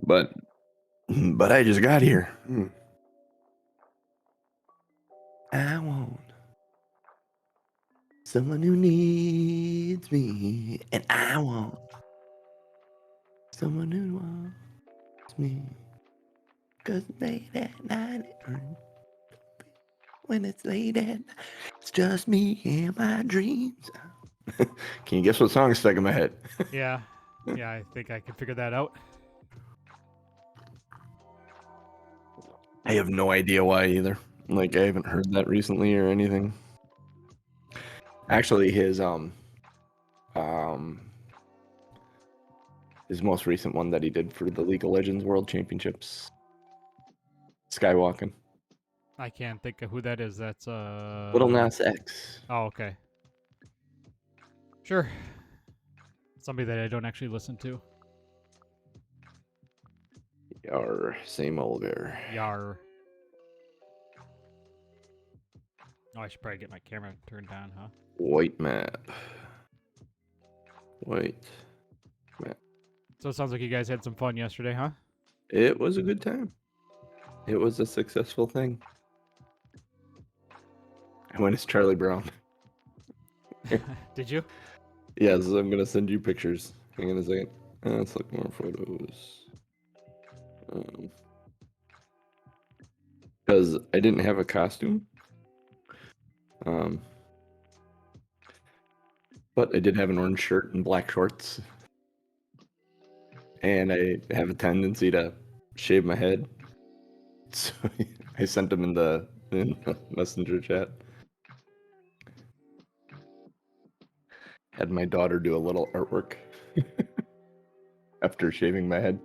But I just got here. I want someone who needs me, and I want someone who wants me. 'Cause late at night, when it's late at night, it's just me and my dreams. Can you guess what song is stuck in my head? Yeah, I think I can figure that out. I have no idea why either. Like, I haven't heard that recently or anything. Actually, his most recent one that he did for the League of Legends World Championships, Skywalking. I can't think of who that is. That's Little Nas X. Oh, okay. Sure. Somebody that I don't actually listen to. Yar, same old bear. Yar. Oh, I should probably get my camera turned on, huh? White map. White map. So it sounds like you guys had some fun yesterday, huh? It was a good time. It was a successful thing. I went as Charlie Brown. Did you? Yes, I'm gonna send you pictures. Hang on a second. Let's look more photos. Because I didn't have a costume. But I did have an orange shirt and black shorts. And I have a tendency to shave my head. So I sent them in the messenger chat. Had my daughter do a little artwork after shaving my head.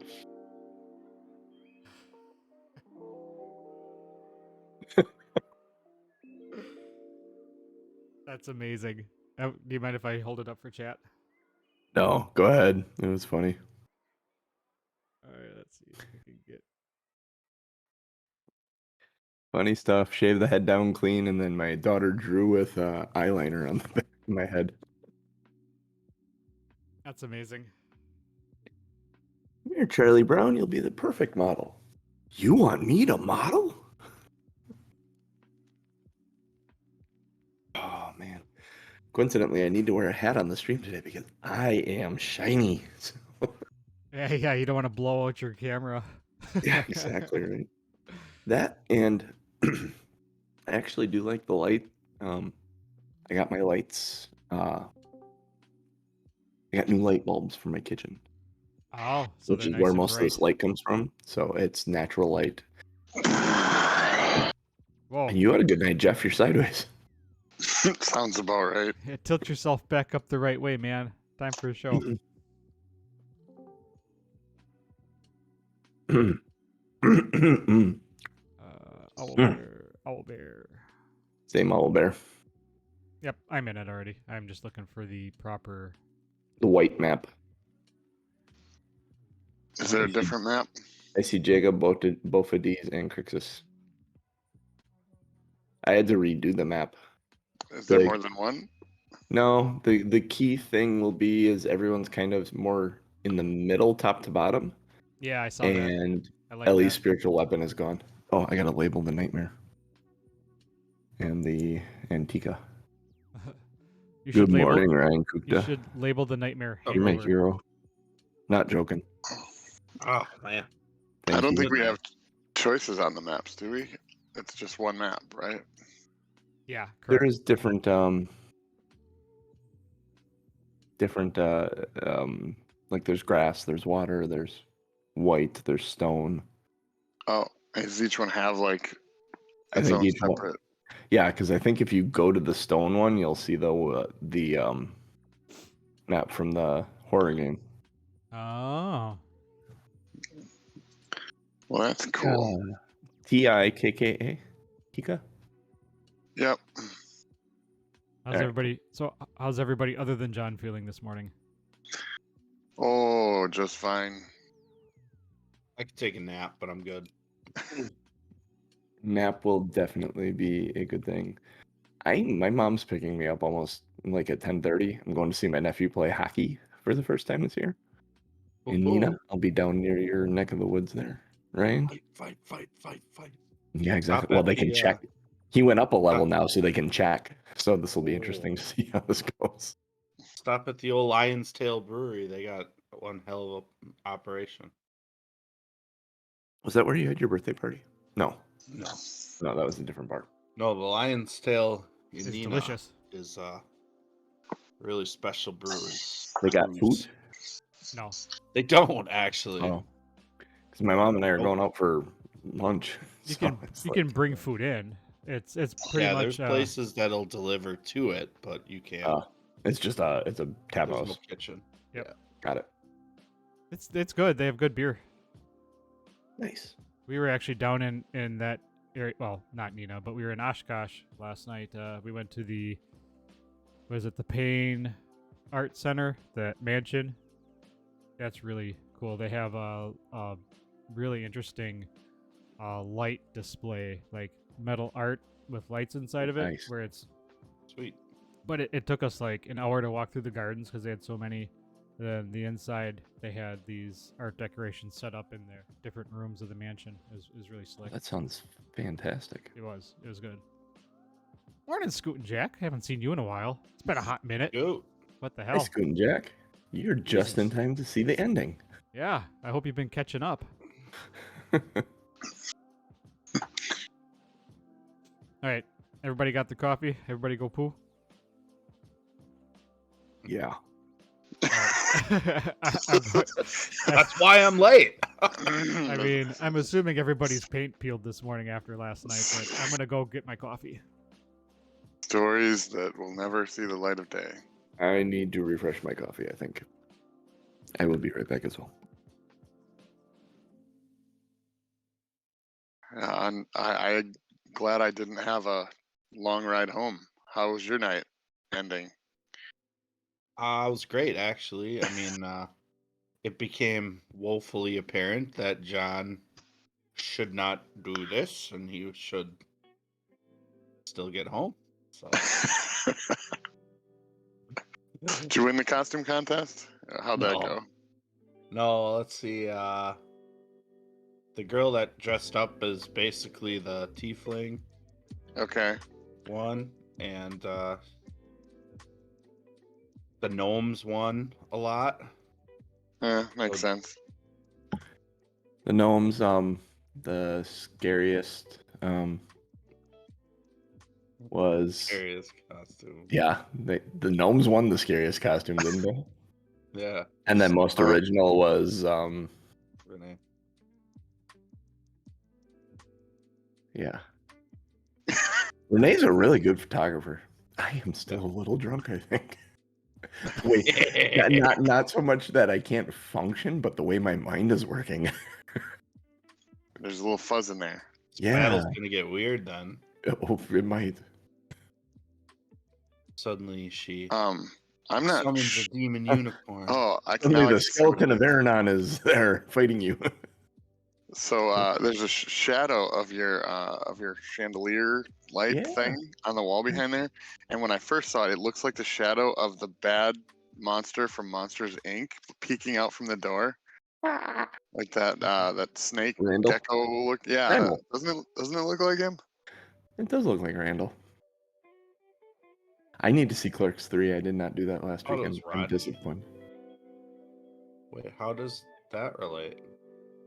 That's amazing. Do you mind if I hold it up for chat? No, go ahead. It was funny. All right, let's see if I can get. Funny stuff. Shave the head down clean, and then my daughter drew with eyeliner on the back of my head. That's amazing. Come here, Charlie Brown. You'll be the perfect model. You want me to model? Oh, man. Coincidentally, I need to wear a hat on the stream today because I am shiny. Yeah, you don't want to blow out your camera. Yeah, exactly right. That, and I actually do like the light. I got my lights. I got new light bulbs for my kitchen. Oh, so which is nice where and most bright. of this light comes from. So it's natural light. Whoa. And you had a good night, Jeff. You're sideways. Sounds about right. Yeah, tilt yourself back up the right way, man. Time for a show. Owl bear. Same owl bear. Yep, I'm in it already. I'm just looking for the proper. The white map. Is there a different map? I see Jakob, Bofadis, and Krixis. I had to redo the map. Is there more than one? No, the key thing will be is everyone's kind of more in the middle, top to bottom. Yeah, I saw that. And like Ellie's spiritual weapon is gone. Oh, I gotta label the nightmare. And the Antica. Good morning, Ryan Kukta. You should label the nightmare You're my hero. Not joking. Oh, man. I don't think we have choices on the maps, do we? It's just one map, right? Yeah, correct. There is different like there's grass, there's water, there's white, there's stone. Oh, does each one have like I think each separate? Yeah, because I think if you go to the stone one, you'll see the map from the horror game. Oh. Well, that's cool. Tikka. Kika? Yep. How's everybody other than John feeling this morning? Oh, just fine. I could take a nap, but I'm good. Nap will definitely be a good thing. My mom's picking me up almost like at 10:30. I'm going to see my nephew play hockey for the first time this year. And Nina, I'll be down near your neck of the woods there. Ryan? Fight. Yeah, exactly. Stop Well, at they can the, check. He went up a level stop- now, so they can check. So this will be interesting to see how this goes. Stop at the old Lion's Tail Brewery. They got one hell of a operation. Was that where you had your birthday party? No. No, No, that was a different part. no, the Lion's Tail in It's Nina delicious. is really special brewery. They got food? No. They don't actually. Oh. Because my mom and I are Nope. going out for lunch. You so can it's you like- can bring food in. It's pretty Yeah, much there's places that'll deliver to it, but you can't. It's just it's a tap There's house. no kitchen. Got it. it's good. They have good beer. Nice. We were actually down in that area. Well, not Nina, but we were in Oshkosh last night. We went to the Payne Art Center, that mansion. That's really cool. They have a really interesting light display, like metal art with lights inside of it, Nice. where it's. Sweet. But it took us like an hour to walk through the gardens because they had so many. Then the inside, they had these art decorations set up in their different rooms of the mansion. It was really slick. That sounds fantastic. It was good. Morning, Scoot and Jack. Haven't seen you in a while. It's been a hot minute. Go. What the Hi, hell? Scoot and Jack. You're just in Jesus. time to see the ending. Yeah, I hope you've been catching up. All right, everybody got their coffee. Everybody go poo. Yeah. That's why I'm late. I mean, I'm assuming everybody's paint peeled this morning after last night, but I'm gonna go get my coffee. Stories that will never see the light of day. I need to refresh my coffee, I think. I will be right back as well. I'm glad I didn't have a long ride home. How was your night ending? It was great, actually. I mean, it became woefully apparent that John should not do this, and he should still get home. So, Did you win the costume contest? How'd that No. go? no, let's see. The girl that dressed up as basically the tiefling Okay. won, and the gnomes won a lot. Makes So- sense. The gnomes, the scariest, was Scariest costume. yeah. The gnomes won the scariest costume, didn't they? Yeah, And then most original was Renee. yeah. Renee's a really good photographer. I am still a little drunk, I think. Wait, not so much that I can't function, but the way my mind is working. There's a little fuzz in there. Yeah. Battle's gonna get weird then. Oh, it might. Suddenly she I'm not. summons a demon unicorn. Oh, I can. Suddenly Now I the can see what it skeleton of is. Aronan is there fighting you. So there's a shadow of your chandelier light Yeah. thing on the wall behind there, and when I first saw it, it looks like the shadow of the bad monster from Monsters Inc. peeking out from the door, like that snake Randall? gecko look. Yeah, Randall. doesn't it look like him? It does look like Randall. I need to see Clerks 3. I did not do that last Oh, that weekend. was I'm Rodney. disappointed. Wait, how does that relate?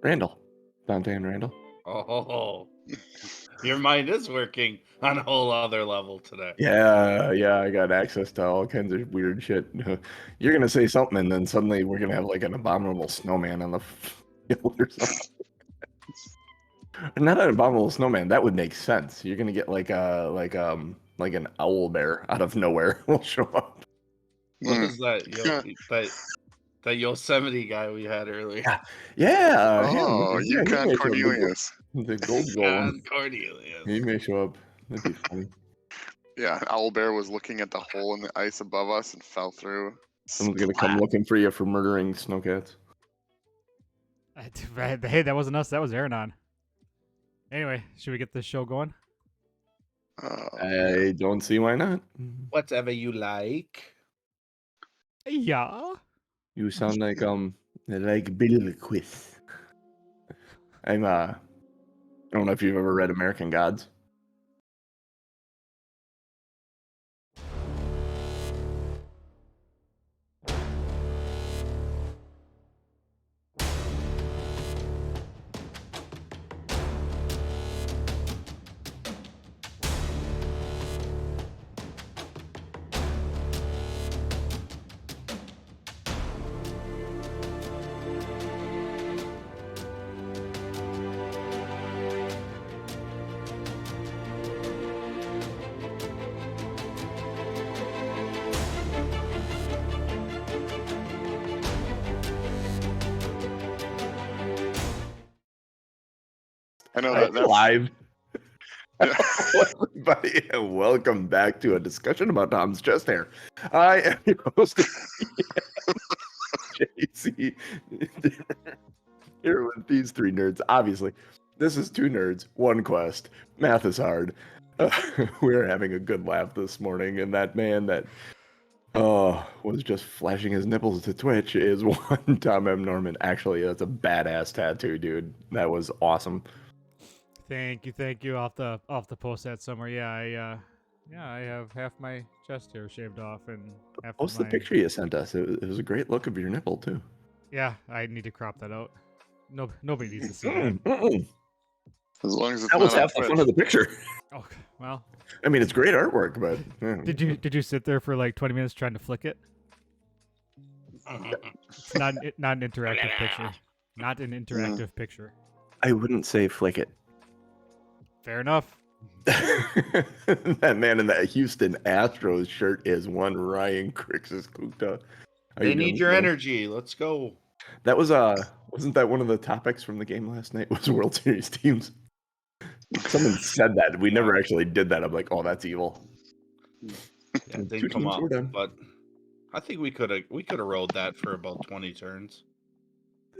Randall. Dante and Randall. Oh, your mind is working on a whole other level today. Yeah, I got access to all kinds of weird shit. You're gonna say something, and then suddenly we're gonna have like an abominable snowman on the field or something. Not an abominable snowman. That would make sense. You're gonna get like an owl bear out of nowhere will show up. What Mm. is that? That Yosemite guy we had earlier. Yeah. Oh, him. Yeah, he Yukon may show up. Cornelius. The gold golem. God, Cornelius. He may show up. That'd be funny. Yeah, Owlbear was looking at the hole in the ice above us and fell through. Someone's gonna come Splat. looking for you for murdering snowcats. Hey, that wasn't us. That was Aronan. Anyway, should we get this show going? I don't see why not. Whatever you like. Yeah. You sound like Like Bilquis. I don't know if you've ever read American Gods. I know Hi, that's live. Yeah. Hello, everybody, and welcome back to a discussion about Tom's chest hair. I am your host, JC, here with these three nerds. Obviously, this is two nerds, one quest. Math is hard. We're having a good laugh this morning, and that man that was just flashing his nipples to Twitch is one Tom M. Norman. Actually, that's a badass tattoo, dude. That was awesome. Thank you. I'll have to post that somewhere. Yeah, I have half my chest hair shaved off and half Post of the my. picture you sent us. It was a great look of your nipple, too. Yeah, I need to crop that out. No, nobody needs to see that. Mm-mm. as long as it's That was not on half the Twitch. fun of the picture. Oh, well. I mean, it's great artwork, but Did you sit there for like 20 minutes trying to flick it? It's not an interactive picture. Not an interactive picture. I wouldn't say flick it. Fair enough. That man in that Houston Astros shirt is one Ryan Krixis Kukta. They need your energy. Let's go. That was wasn't that one of the topics from the game last night? Was World Series teams? Someone said that. We never actually did that. I'm like, oh, that's evil. Yeah, it Two didn't come teams up, were done. but I think we could have rode that for about 20 turns.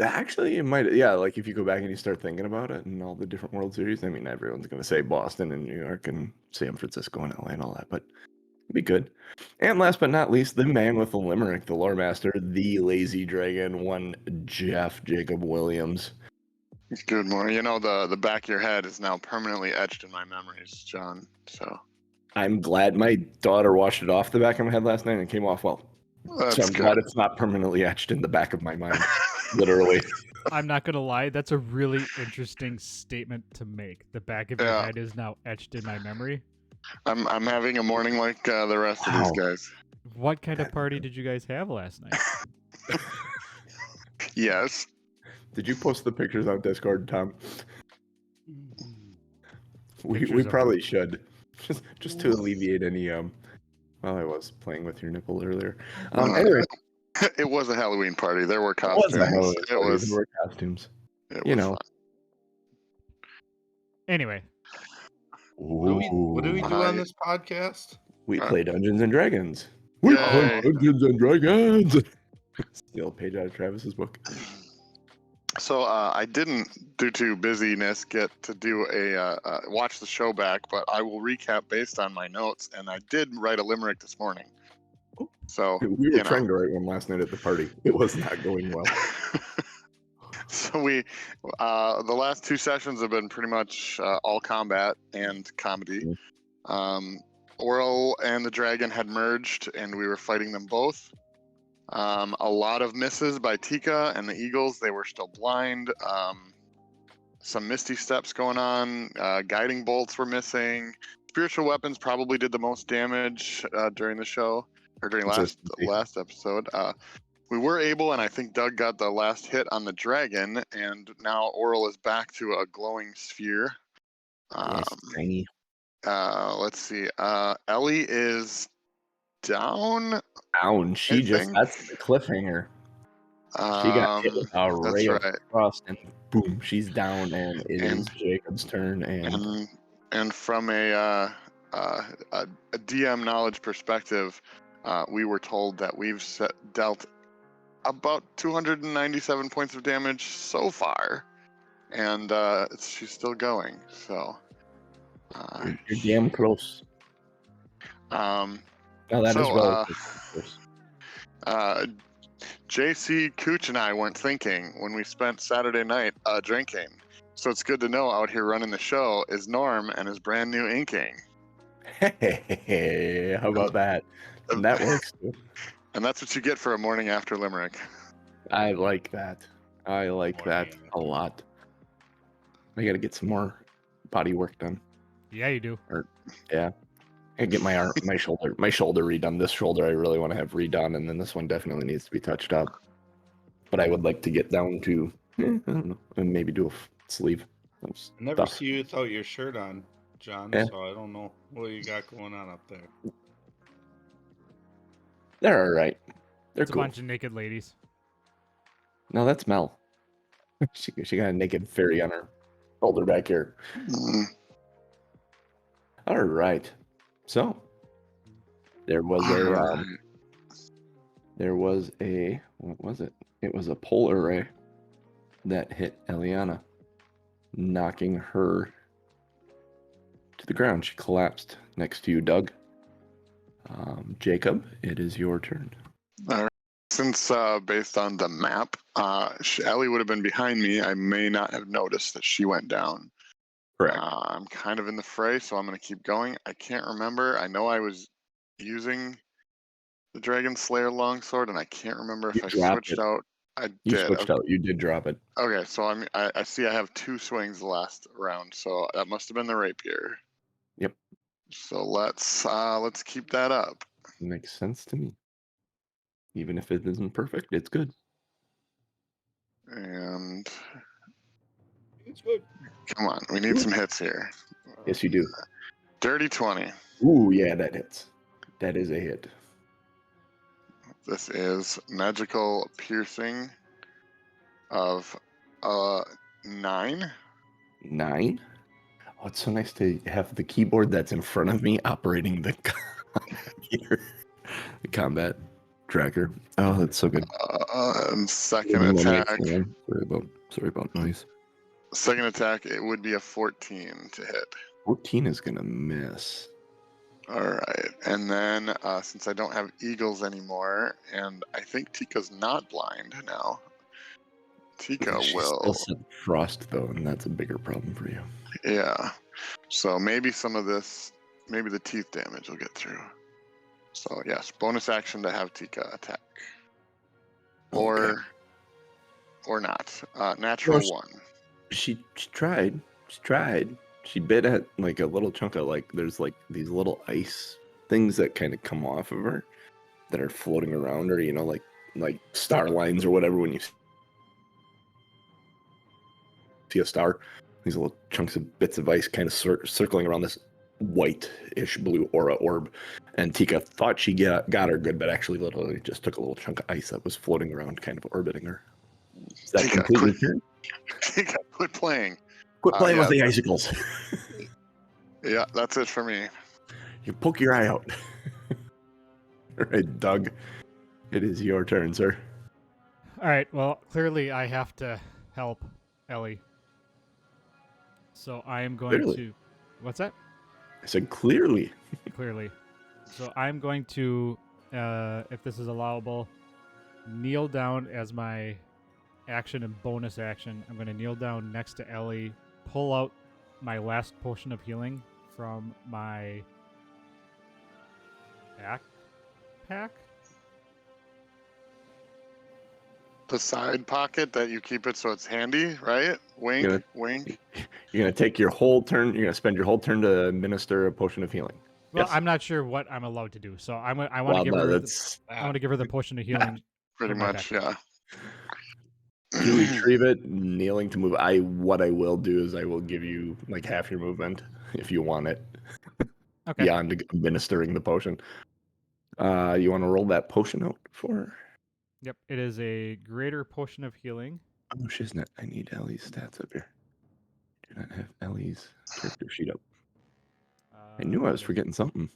Actually, it might. Yeah, like if you go back and you start thinking about it and all the different World Series. I mean, everyone's going to say Boston and New York and San Francisco and LA and all that, but it'd be good. And last but not least, the man with the limerick, the lore master, the lazy dragon, one Jacob Williams. Good morning. You know, the back of your head is now permanently etched in my memories, John. So I'm glad my daughter washed it off the back of my head last night and it came off well. that's So I'm good. glad it's not permanently etched in the back of my mind, literally. I'm not gonna lie, that's a really interesting statement to make. The back of your Yeah. head is now etched in my memory. I'm having a morning like the rest of these Wow. guys. What kind of party did you guys have last night? Yes. Did you post the pictures on Discord, Tom? We Pictures of probably should, just to alleviate any Well, I was playing with your nipple earlier. Anyway, It was a Halloween party. There were it was costumes. a Halloween It party. was. There were costumes. It You was know. fun. Anyway, What do we do on I- this podcast? We play Dungeons and Dragons. We Yay. play Dungeons and Dragons. Steal a page out of Travis's book. So I didn't, due to busyness, get to do a watch the show back, but I will recap based on my notes, and I did write a limerick this morning. So We were trying to write one last night at the party. It was not going well. So we, the last two sessions have been pretty much all combat and comedy. Oral and the dragon had merged, and we were fighting them both. A lot of misses by Tika and the Eagles. They were still blind. Some misty steps going on. Guiding bolts were missing. Spiritual weapons probably did the most damage during the show, or during last episode. We were able, and I think Doug got the last hit on the dragon, and now Oral is back to a glowing sphere. Yes, tiny. Let's see. Ellie is down. Down. She that's the cliffhanger. She got hit with a ray of frost, and boom, she's down, and it is Jacob's turn. And from a DM knowledge perspective, we were told that we've dealt about 297 points of damage so far, and she's still going. So you're damn close. That is relative. JC, Kooch, and I weren't thinking when we spent Saturday night drinking. So it's good to know out here running the show is Norm and his brand new inking. Hey, how about that? And that works too. And that's what you get for a morning after Limerick. I like that. I like that Morning. a lot. I gotta get some more body work done. Yeah, you do. Yeah. I get my arm, my shoulder redone. This shoulder I really want to have redone, and then this one definitely needs to be touched up. But I would like to get down to, I don't know, and maybe do a sleeve. I never Stuff. see you without your shirt on, John, Yeah. so I don't know what you got going on up there. They're all right. They're It's cool. a bunch of naked ladies. No, that's Mel. She got a naked fairy on her shoulder back here. Mm. All right. So there was a what was it? It was a polar ray that hit Eliana, knocking her to the ground. She collapsed next to you, Doug. Jacob, it is your turn. All right. Since based on the map, Ellie would have been behind me. I may not have noticed that she went down. Correct. I'm kind of in the fray, so I'm going to keep going. I can't remember. I know I was using the Dragon Slayer longsword, and I can't remember if You I dropped switched it. out. I You did. switched out. You did drop it. Okay, so I see I have 2 swings last round, so that must have been the rapier. Yep. So let's keep that up. Makes sense to me. Even if it isn't perfect, it's good. And It's good. come on, we need some hits here. Yes, you do. Dirty 20. Ooh, yeah, that hits. That is a hit. This is magical piercing of 9. 9. Oh, it's so nice to have the keyboard that's in front of me operating the computer, the combat tracker. Oh, that's so good. And second attack. Sorry about noise. Second attack, it would be a 14 to hit. 14 is gonna miss. All right, and then since I don't have eagles anymore, and I think Tika's not blind now, Tika She's will. still set frost though, and that's a bigger problem for you. Yeah. So maybe some of this, maybe the teeth damage will get through. So yes, bonus action to have Tika attack. Okay. Or not. Natural Well, 1. She tried. She tried. She bit at like a little chunk of there's like these little ice things that kind of come off of her that are floating around her, like star lines or whatever when you see a star. These little chunks of bits of ice kind of circling around this white-ish blue aura orb. And Tika thought she got her good, but actually literally just took a little chunk of ice that was floating around, kind of orbiting her. Is that Tika, completely clear? Tika, quit playing. Quit playing with yeah. the icicles. Yeah, that's it for me. You poke your eye out. All right, Doug. It is your turn, sir. All right. Well, clearly I have to help Ellie. So I am going Clearly. to. What's that? I said clearly. Clearly. So I'm going to, if this is allowable, kneel down as my action and bonus action. I'm going to kneel down next to Ellie, pull out my last potion of healing from my backpack. The side pocket that you keep it so it's handy, right? Wink, Yeah. wink. You're going to take your whole turn. You're going to spend your whole turn to administer a potion of healing. Well, Yes. I'm not sure what I'm allowed to do, so I want to Well, give no, her. that's I want to give her the potion of healing. Pretty from my much, backpack. yeah. to retrieve it, kneeling to move. What I will do is I will give you like half your movement if you want it. Okay. Beyond administering the potion. You want to roll that potion out for her? Yep. It is a greater potion of healing. Oh, she's not. I need Ellie's stats up here. Do not have Ellie's character sheet up. I knew I was forgetting something.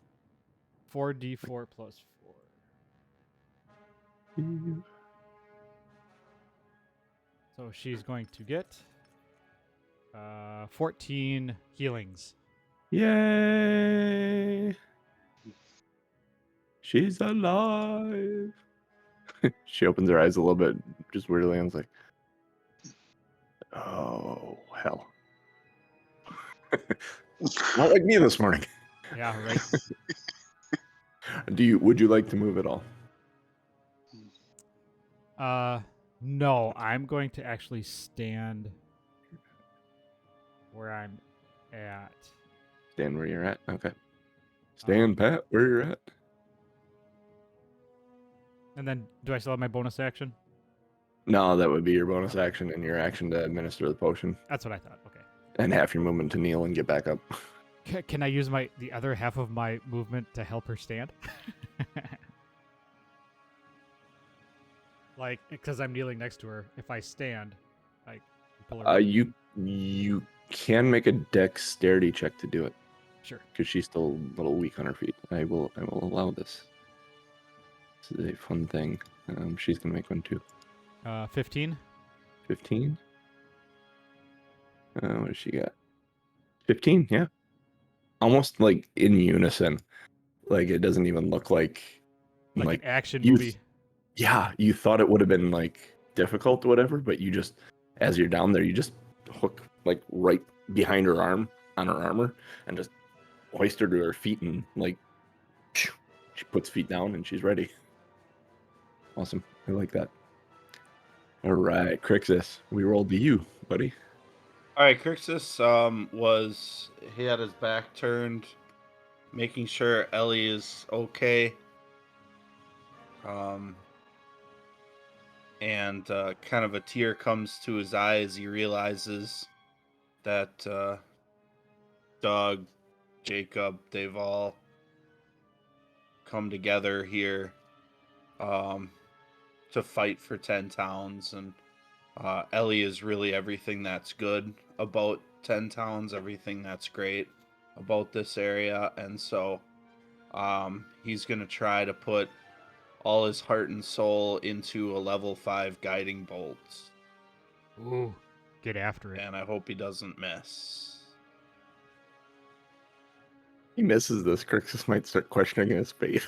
4d4 plus 4. So she's going to get 14 healings. Yay! She's alive. She opens her eyes a little bit, just weirdly, and is like, "Oh hell!" Not like me this morning. Yeah, right. Would you like to move at all? No, I'm going to actually stand where I'm at. Stand where you're at. Okay. Stand pat where you're at. And then, do I still have my bonus action? No, that would be your bonus action and your action to administer the potion, That's what I thought. Okay. and half your movement to kneel and get back up. Can I use the other half of my movement to help her stand? Like, because I'm kneeling next to her. If I stand, like, pull her. Up. You can make a dexterity check to do it Sure. because she's still a little weak on her feet. I will allow this. This is a fun thing. She's gonna make one too. 15. 15. What does she got? 15. Yeah. Almost like in unison. Like it doesn't even look like Like an action you movie. Yeah, you thought it would have been like difficult or whatever, but you just, as you're down there, you just hook like right behind her arm on her armor and just hoist her to her feet and like she puts feet down and she's ready. Awesome. I like that. All right, Krixis, we rolled to you, buddy. All right, Krixis he had his back turned, making sure Ellie is okay. And kind of a tear comes to his eye as he realizes that Doug, Jakob, they've all come together here to fight for 10 towns, and Ellie is really everything that's good about 10 towns, everything that's great about this area, and so he's going to try to put all his heart and soul into a level 5 guiding bolt. Ooh, get after it. And I hope he doesn't miss. He misses this. Krixis might start questioning his faith.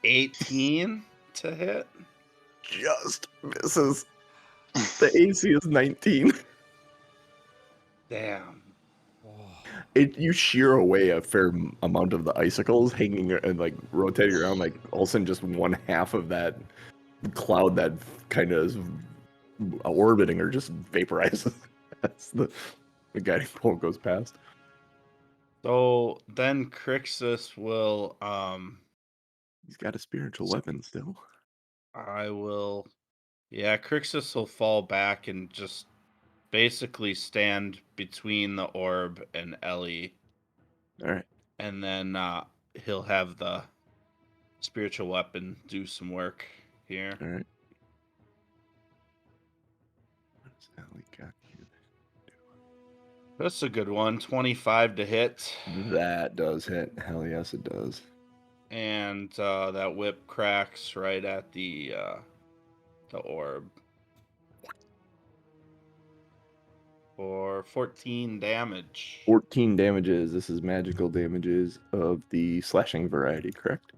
18 to hit. Just misses. The AC is 19. Damn. You shear away a fair amount of the icicles hanging and like rotating around. Like all of a sudden, just one half of that cloud that kind of is orbiting or just vaporizes. That's the guiding bolt goes past. So then Krixis will He's got a spiritual weapon still. Krixis will fall back and just basically stand between the orb and Ellie. All right. And then he'll have the spiritual weapon do some work here. All right. What's Ellie got here? That's a good one. 25 to hit. That does hit. Hell yes, it does. And that whip cracks right at the orb. For 14 damage. 14 damages. This is magical damages of the slashing variety, correct?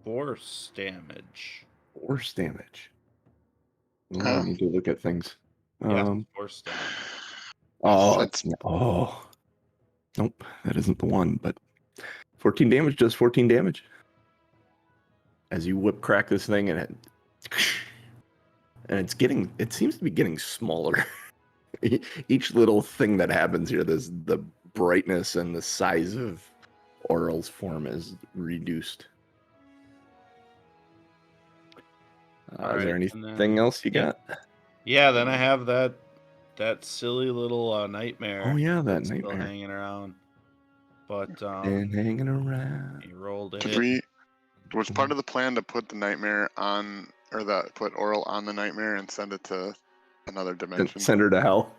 Force damage. Force damage. Oh, Oh. I need to look at things. Force damage. Oh, That's- nope, that isn't the one, but 14 damage does 14 damage. As you whip crack this thing and it seems to be getting smaller. Each little thing that happens here, the brightness and the size of Oral's form is reduced. Is there anything else you got? Yeah, then I have that silly little nightmare. Oh yeah, that that's nightmare still hanging around. But and hanging around. he rolled it. Was part of the plan to put the nightmare on, or put Oral on the nightmare and send it to another dimension? Send her to hell.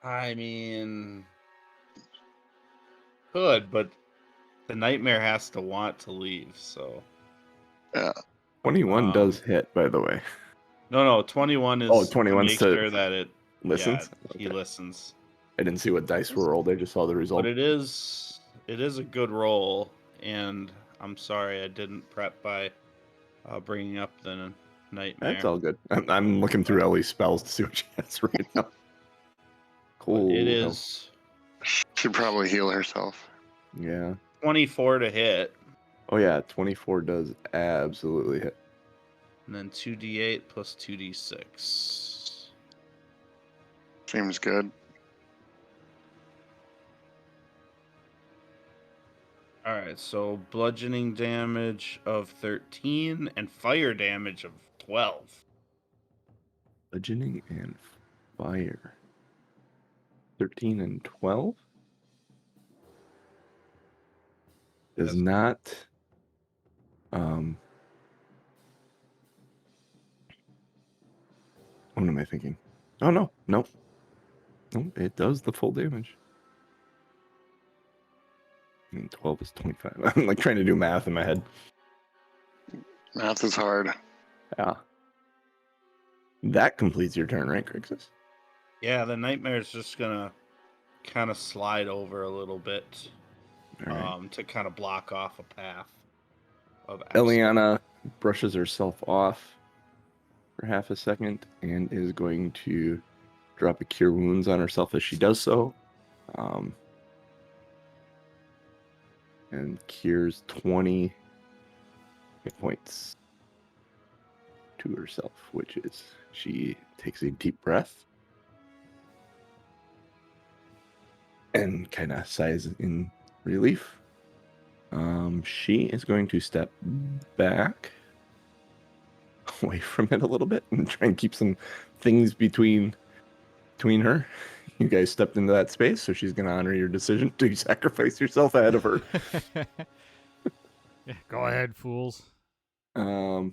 I mean, could, but the nightmare has to want to leave. So Yeah. 21 does hit, by the way. No, 21 is 21 to make sure that it listens. Yeah, he listens. I didn't see what dice were rolled. I just saw the result. But it is a good roll, and I'm sorry I didn't prep by bringing up the nightmare. That's all good. I'm looking through Ellie's spells to see what she has right now. But Cool. it hell. is Should probably heal herself. Yeah. 24 to hit, Oh yeah, 24 does absolutely hit. and then 2d8 plus 2d6. Seems good. All right, so bludgeoning damage of 13 and fire damage of 12. Bludgeoning and fire. 13 and 12? Does Yes. not what am I thinking? Oh no, nope. Nope, it does the full damage. And 12 is 25. I'm like trying to do math in my head. Math is hard. Yeah. That completes your turn, right, Krixis? Yeah, the nightmare is just gonna kind of slide over a little bit, All right. to kind of block off a path of Eliana brushes herself off for half a second and is going to drop a cure wounds on herself as she does so. And cures 20 hit points to herself, which is she takes a deep breath and kind of sighs in relief. She is going to step back away from it a little bit and try and keep some things between her. You guys stepped into that space, so she's going to honor your decision to sacrifice yourself ahead of her. Yeah, go ahead, fools. I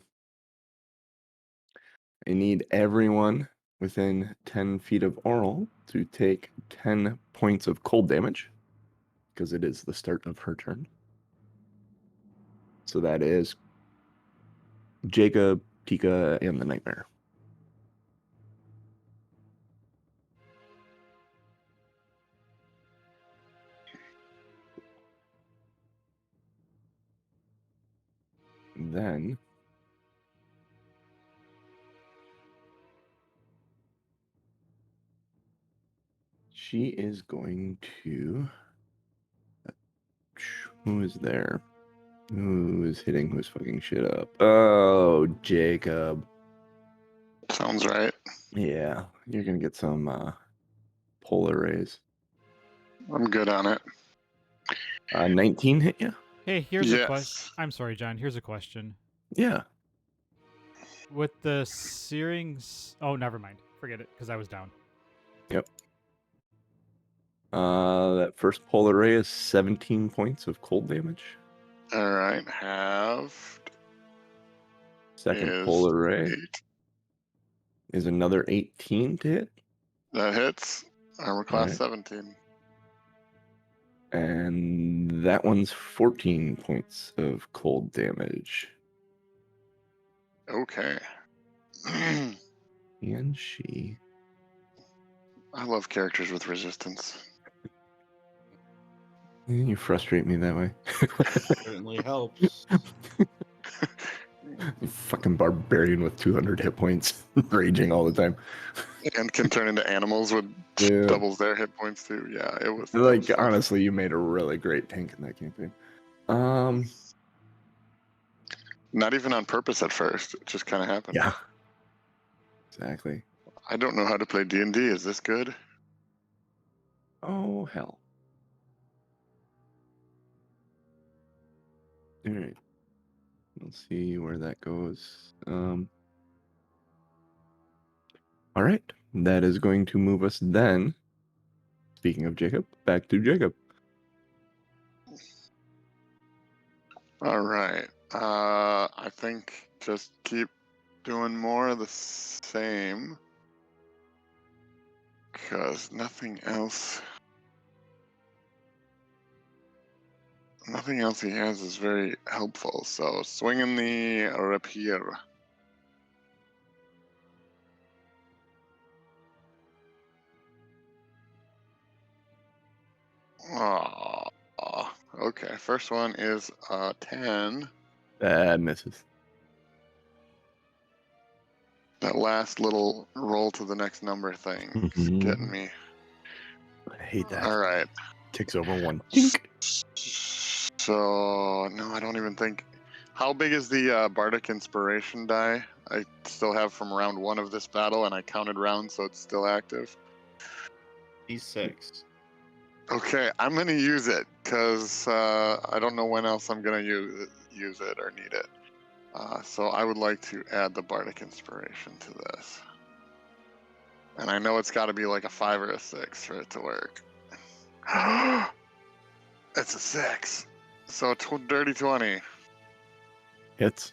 need everyone within 10 feet of Oral to take 10 points of cold damage because it is the start of her turn. So that is Jakob, Tika, and the Nightmare. Then she is going to... Who is there? Who is hitting who's fucking shit up? Oh, Jakob. Sounds right. Yeah, you're going to get some polar rays. I'm good on it. 19 hit you? Hey, here's a question. Yes. I'm sorry, John. Here's a question. Yeah. With the searing... Oh, never mind. Forget it, because I was down. Yep. That first polar ray is 17 points of cold damage. All right. Halved Second is polar ray 8. is another 18 to hit. That hits. Armor class Right. 17. And that one's 14 points of cold damage. Okay. I And she... love characters with resistance. You frustrate me that way. Certainly helps. Fucking barbarian with 200 hit points, raging all the time. And can turn into animals with Yeah. doubles their hit points too. Yeah, it was. that Like, was fun. honestly, you made a really great tank in that campaign. Not even on purpose at first. It just kind of happened. Yeah. Exactly. I don't know how to play D&D. Is this good? Oh, hell. All right. Let's see where that goes. All right. That is going to move us then, speaking of Jakob, back to Jakob. All right. I think just keep doing more of the same. Because nothing else he has is very helpful. So swinging the rapier. Oh, okay. First one is 10. Misses. That last little roll to the next number thing is getting me. I hate that. All right. Ticks over one. Dink. So, no, I don't even think. How big is the Bardic Inspiration die? I still have from round 1 of this battle, and I counted rounds, so it's still active. D6. Okay, I'm going to use it, because I don't know when else I'm going to use it or need it. So I would like to add the Bardic Inspiration to this. And I know it's got to be like a 5 or a 6 for it to work. It's a 6. So dirty 20. Hits.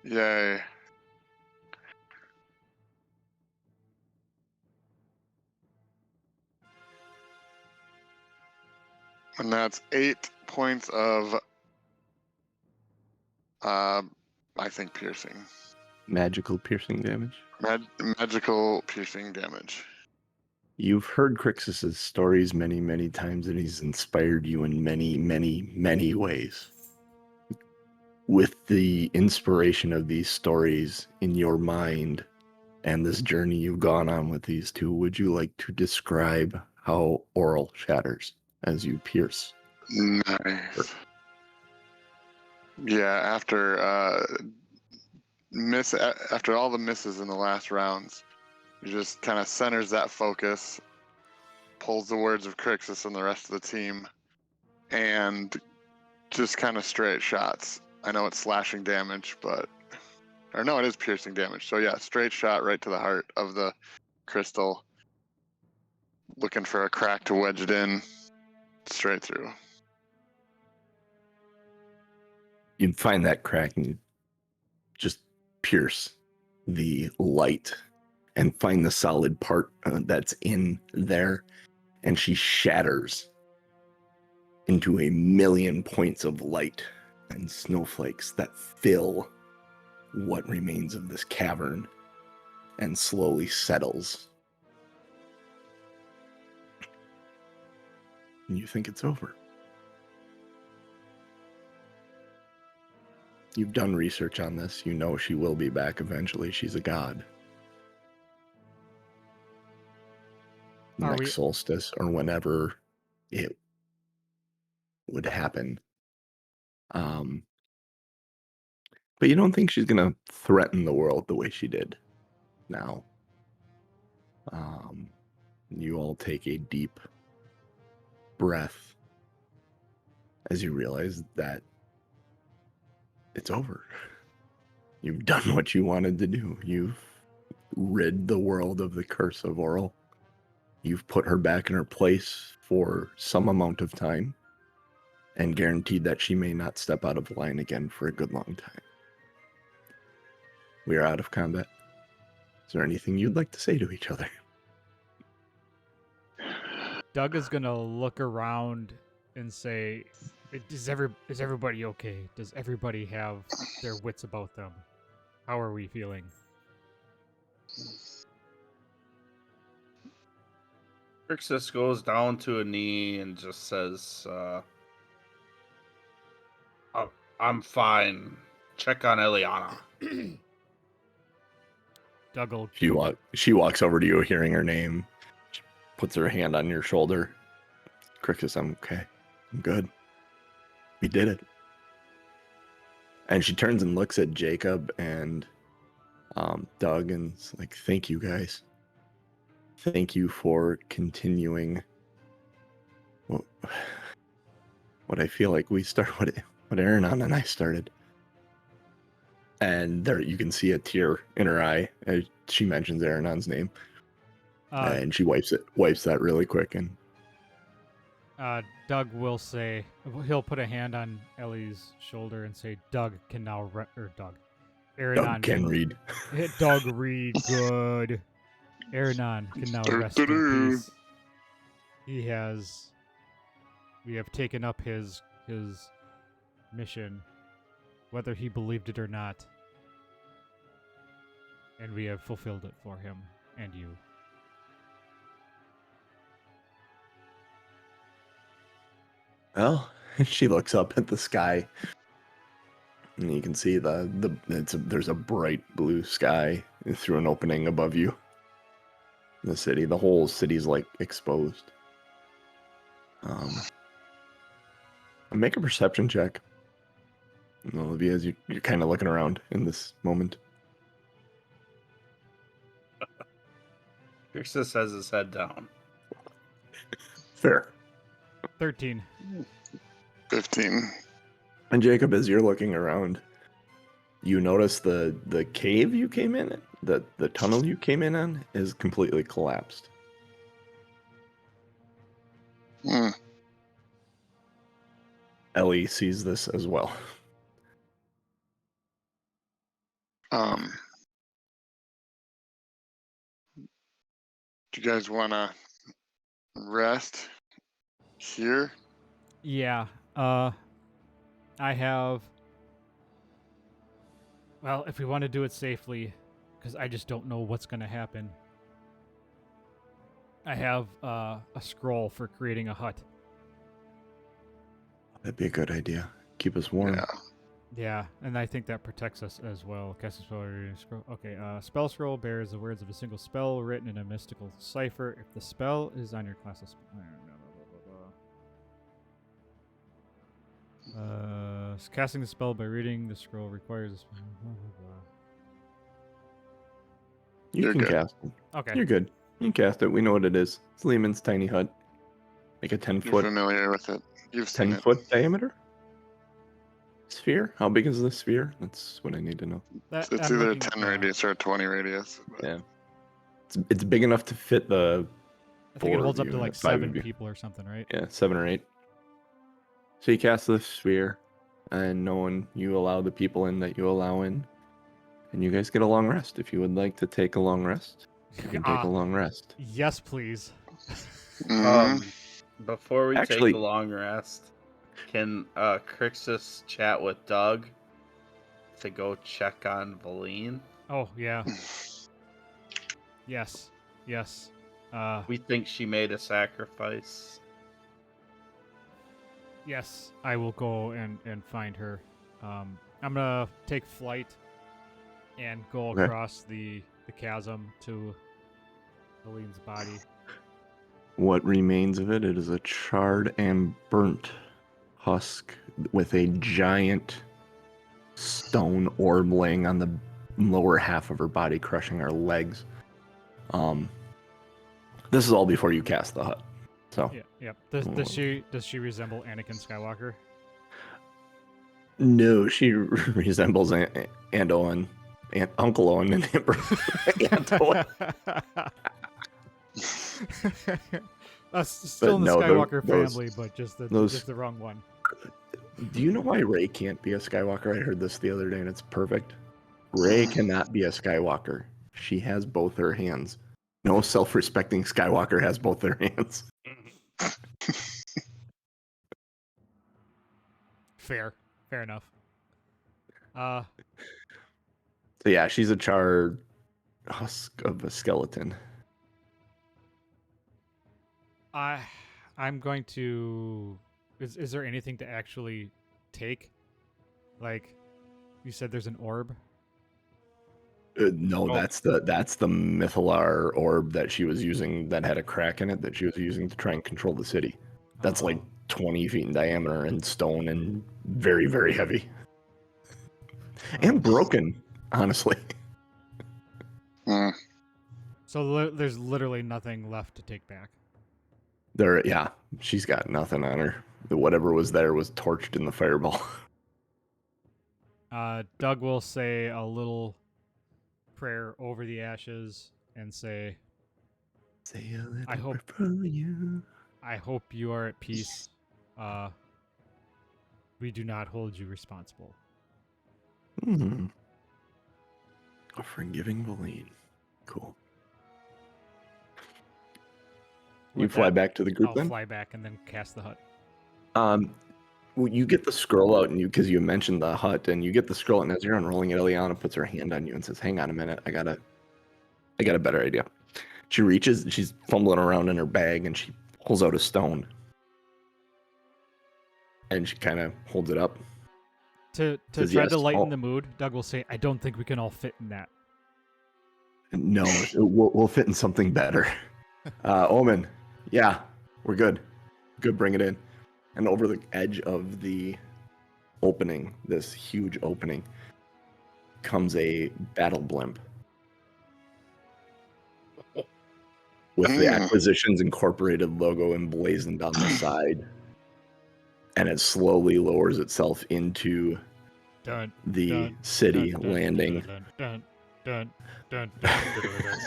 Yay. And that's 8 points of, I think, piercing. Magical piercing damage. Magical piercing damage. You've heard Krixis' stories many, many times, and he's inspired you in many, many, many ways. With the inspiration of these stories in your mind and this journey you've gone on with these two, would you like to describe how Oral shatters as you pierce? Nice. Yeah, after after all the misses in the last rounds, he just kind of centers that focus, pulls the words of Krixis and the rest of the team, and just kind of straight shots. I know it's slashing damage, but or no, it is piercing damage. So yeah, straight shot right to the heart of the crystal, looking for a crack to wedge it in, straight through. You'd find that crack and just pierce the light and find the solid part that's in there, and she shatters into a million points of light and snowflakes that fill what remains of this cavern and slowly settles. And you think it's over. You've done research on this. You know she will be back eventually. She's a god. Next solstice or whenever it would happen. But you don't think she's going to threaten the world the way she did now. You all take a deep breath as you realize that it's over. You've done what you wanted to do. You've rid the world of the curse of Oral. You've put her back in her place for some amount of time and guaranteed that she may not step out of line again for a good long time. We are out of combat. Is there anything you'd like to say to each other? Doug is gonna look around and say, Is everybody okay? Does everybody have their wits about them? How are we feeling?" Krixis goes down to a knee and just says, I'm fine. Check on Eliana. Doug will... She walks over to you, hearing her name. She puts her hand on your shoulder. Krixis, I'm okay. I'm good. We did it. And she turns and looks at Jakob and Doug and is like, thank you guys. Thank you for continuing what I feel like we started, what Aronan and I started. And there you can see a tear in her eye as she mentions Aronon's name. And she wipes that really quick. And Doug will say, he'll put a hand on Ellie's shoulder and say, Doug can now, Aronan Doug can read. Doug read good. Aronan can now rest in peace. We have taken up his mission, whether he believed it or not. And we have fulfilled it for him and you. Well, she looks up at the sky, and you can see there's a bright blue sky through an opening above you. The city, the whole city's like exposed. Make a perception check. All of you, as you're kind of looking around in this moment. Krixis has his head down. Fair. 13. 15. And Jacob, as you're looking around, you notice the cave you came in, the tunnel you came in on, is completely collapsed. Hmm. Ellie sees this as well. Do you guys want to rest here? Yeah. I have. Well, if we want to do it safely, because I just don't know what's going to happen. I have a scroll for creating a hut. That'd be a good idea. Keep us warm. Yeah. Yeah, and I think that protects us as well. Cast a spell. Scroll. Okay, spell scroll bears the words of a single spell written in a mystical cipher. If the spell is on your class, casting the spell by reading the scroll requires a spell. You You're can good. cast it. Okay. You're good. You can cast it. We know what it is. It's Lehman's tiny hut. Like a 10 You're foot familiar with it. You've seen 10 it. foot diameter sphere. How big is the sphere? That's what I need to know. It's I'm either a looking- 10 yeah. radius or a 20 radius. but- Yeah, it's big enough to fit the I think it 4 of holds up you to and like the 5 of 7 you. people or something, right? 7 or 8. So you cast the sphere, and you allow the people in that you allow in, and you guys get a long rest. If you would like to take a long rest, you can take a long rest. Yes, please. Mhm. Before we Actually- take a long rest, can Krixis chat with Doug to go check on Valine? Oh, yeah. Yes. Yes. We think she made a sacrifice. Yes, I will go and find her. I'm gonna take flight and go Okay. across the chasm to Eileen's body. What remains of it is a charred and burnt husk with a giant stone orb laying on the lower half of her body, crushing her legs. This is all before you cast the hut. So Yeah, yep. Does she resemble Anakin Skywalker? no, she resembles Aunt Owen, Uncle Owen, and Aunt Owen. Still in the no, Skywalker those- family, but just those- the wrong one. Do you know why Rey can't be a Skywalker? I heard this the other day, and it's perfect. Rey cannot be a Skywalker. She has both her hands. No self-respecting Skywalker has both their hands. Fair enough. So yeah, she's a charred husk of a skeleton. I'm going to. Is there anything to actually take? Like, you said there's an orb. No, Oh. that's the Mythalar orb that she was using that had a crack in it that she was using to try and control the city. That's like Oh. 20 feet in diameter and stone and very, very heavy. And broken, honestly. Mm. So there's literally nothing left to take back. Yeah, she's got nothing on her. Whatever was there was torched in the fireball. Doug will say a little prayer over the ashes and say, Say a little I hope- prayer for you. I hope you are at peace. We do not hold you responsible. Hmm. A forgiving Valine. Cool. You With fly that, back to the group I'll then? fly back and then cast the hut. Well, you get the scroll out, and because you mentioned the hut, and you get the scroll, and as you're unrolling it, Eliana puts her hand on you and says, "Hang on a minute, I got a better idea." She reaches, she's fumbling around in her bag, and she pulls out a stone. And she kind of holds it up. To Says, try to yes. lighten Oh, the mood, Doug will say, "I don't think we can all fit in that." no, we'll fit in something better. Omen, yeah, we're good. Good, bring it in. And over the edge of the opening, this huge opening, comes a battle blimp with the Acquisitions Incorporated logo emblazoned on the side. And it slowly lowers itself into Dun, the dun, city, dun, dun, landing. dun, dun, dun, dun, dun,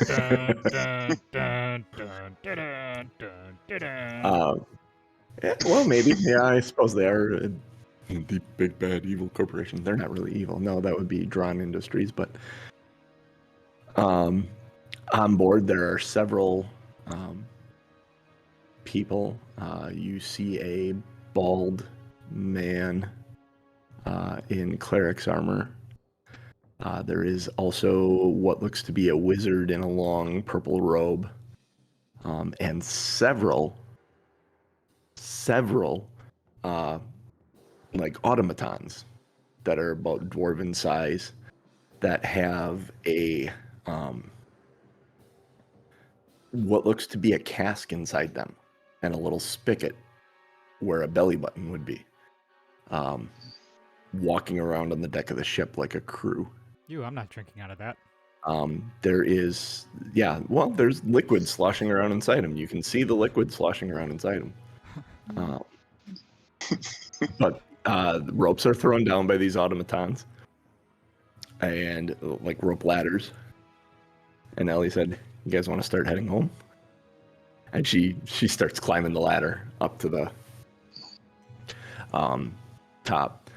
dun, dun, dun, dun, dun, dun, dun. Well, maybe. Yeah, I suppose they are the big bad evil corporation. They're not really evil. No, that would be Drawn Industries. But on board, there are several people. You see a bald man in cleric's armor. There is also what looks to be a wizard in a long purple robe, and several like automatons that are about dwarven size that have a what looks to be a cask inside them and a little spigot where a belly button would be, walking around on the deck of the ship like a crew. I'm not drinking out of that. There's liquid sloshing around inside them. You can see the liquid sloshing around inside them. But ropes are thrown down by these automatons and like rope ladders. And Ellie said, "You guys want to start heading home?" And she starts climbing the ladder up to the top.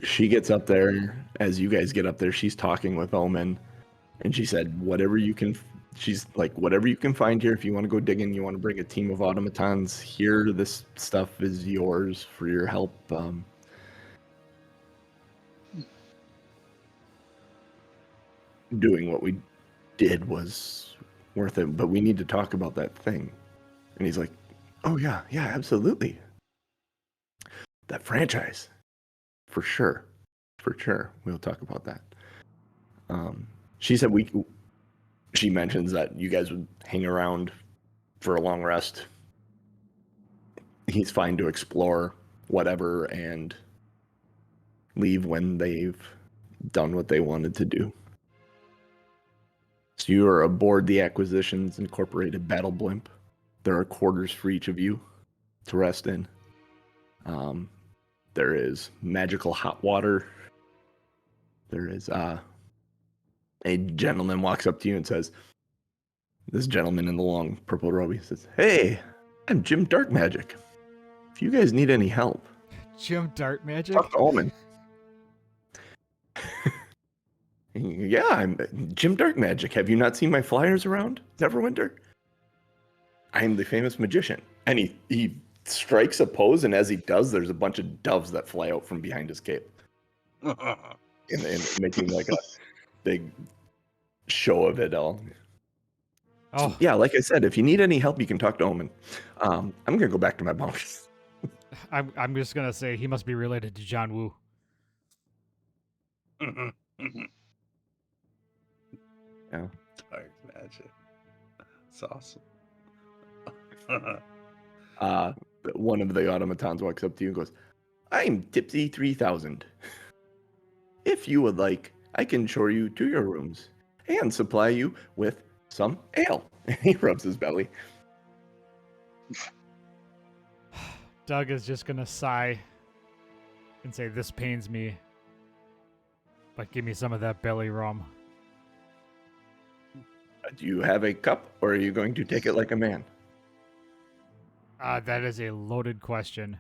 She gets up there. As you guys get up there, she's talking with Omen, and she said, "Whatever you can." She's like, "Whatever you can find here. If you want to go digging, you want to bring a team of automatons here. This stuff is yours for your help." Doing what we did was worth it, but we need to talk about that thing. And he's like, "Oh yeah, absolutely. That franchise, for sure. We'll talk about that." She said she mentions that you guys would hang around for a long rest. He's fine to explore whatever and leave when they've done what they wanted to do. So you are aboard the Acquisitions Incorporated battle blimp. There are quarters for each of you to rest in. There is magical hot water. There is a gentleman walks up to you and says, this gentleman in the long purple robe, he says, "Hey, I'm Jim Dark Magic. If you guys need any help, Jim Dark Magic? talk to Omen." "Yeah, I'm Jim Dark Magic. Have you not seen my flyers around Neverwinter? I am the famous magician." And he strikes a pose, and as he does, there's a bunch of doves that fly out from behind his cape. and making like a big show of it all. Oh, So, yeah, like I said, if you need any help, you can talk to Omen. I'm gonna go back to my bunk. I'm just gonna say he must be related to John Woo. Yeah. Dark magic. It's awesome. One of the automatons walks up to you and goes, "I'm Tipsy 3000. If you would like, I can show you to your rooms and supply you with some ale." He rubs his belly. Doug is just gonna sigh and say, "This pains me, but give me some of that belly rum." "Do you have a cup, or are you going to take it like a man?" That is a loaded question.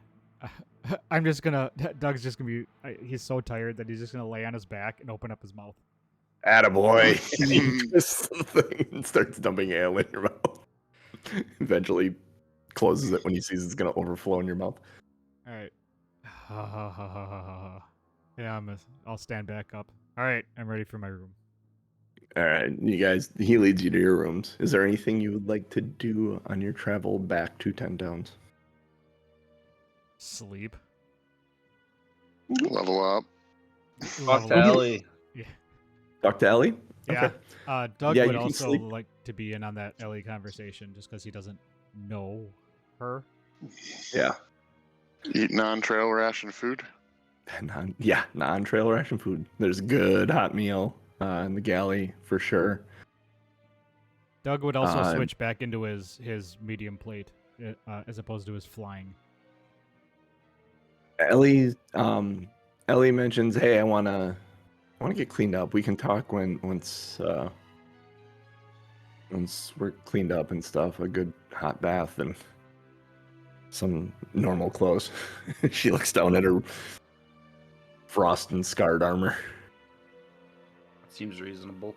Doug's just gonna be, he's so tired that he's just gonna lay on his back and open up his mouth. Attaboy. And he twists the thing and starts dumping ale in your mouth. Eventually closes it when he sees it's going to overflow in your mouth. All right. Yeah, I'll stand back up. All right, I'm ready for my room. All right, you guys, he leads you to your rooms. Is there anything you would like to do on your travel back to 10 Downs? Sleep. Level up. Fuck Level to up. Ellie. Yeah. Talk to Ellie? Yeah. Okay. Doug Yeah, would you can also sleep. like to be in on that Ellie conversation just because he doesn't know her. Yeah. Eat non-trail ration food. Non-trail ration food. There's good hot meal in the galley for sure. Doug would also Uh, switch back into his medium plate as opposed to his flying. Ellie mentions, "Hey, I wanna get cleaned up. We can talk once we're cleaned up and stuff. A good hot bath and some normal clothes." She looks down at her frost and scarred armor. Seems reasonable.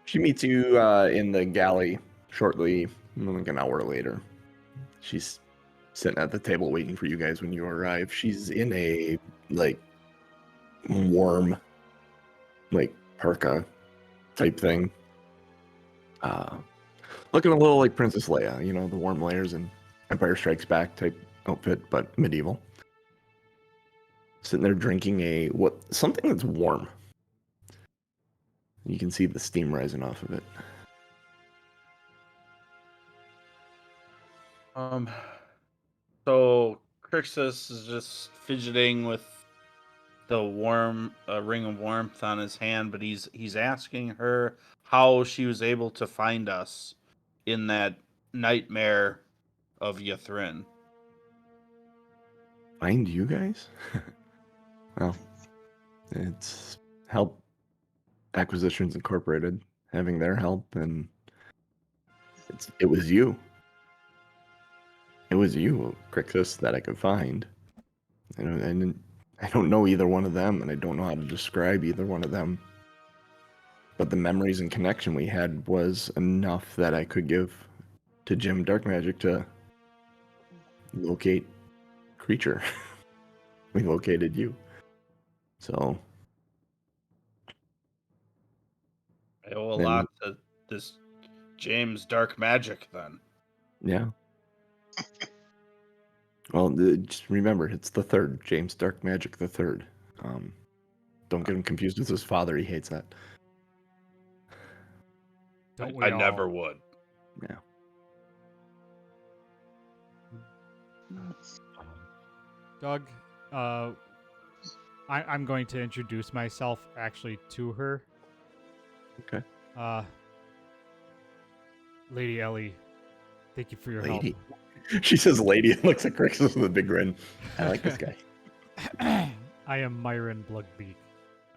She meets you in the galley shortly, like an hour later. She's sitting at the table waiting for you guys when you arrive. She's in a like warm, like parka type thing. Looking a little like Princess Leia, you know, the warm layers and Empire Strikes Back type outfit, but medieval. Sitting there drinking something that's warm. You can see the steam rising off of it. So Krixis is just fidgeting with the warm ring of warmth on his hand, but he's asking her how she was able to find us in that nightmare of Ythrin. Find you guys? Well, it's Help Acquisitions Incorporated having their help, and it was you. It was you, Krixis, that I could find. I don't know either one of them, and I don't know how to describe either one of them. But the memories and connection we had was enough that I could give to Jim Dark Magic to locate creature. We located you. So I owe a then, lot to this James Dark Magic then. yeah. Well, just remember, it's the third, James Dark Magic the third. Don't get him confused with his father. He hates that. Don't we I all? never would. Yeah. Doug, I'm going to introduce myself actually to her. Okay. Lady Ellie, thank you for your Lady. She says lady and looks at Krixis with a big grin. I like this guy. help. I am Myron Bloodbeak.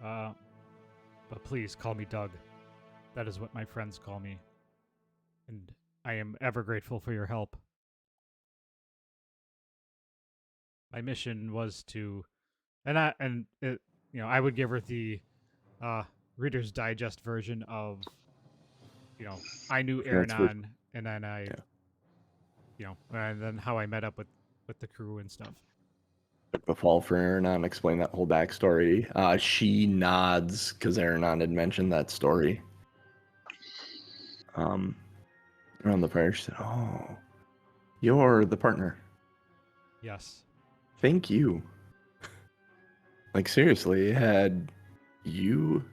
But please call me Doug. That is what my friends call me. And I am ever grateful for your help. My mission was to, I would give her the Reader's Digest version of, I knew Aronan, and then and then how I met up with the crew and stuff. Took the fall for Aronan, explain that whole backstory. She nods because Aronan had mentioned that story. Around the fire, she said, "Oh, you're the partner. Yes. Thank you." Like, seriously, had you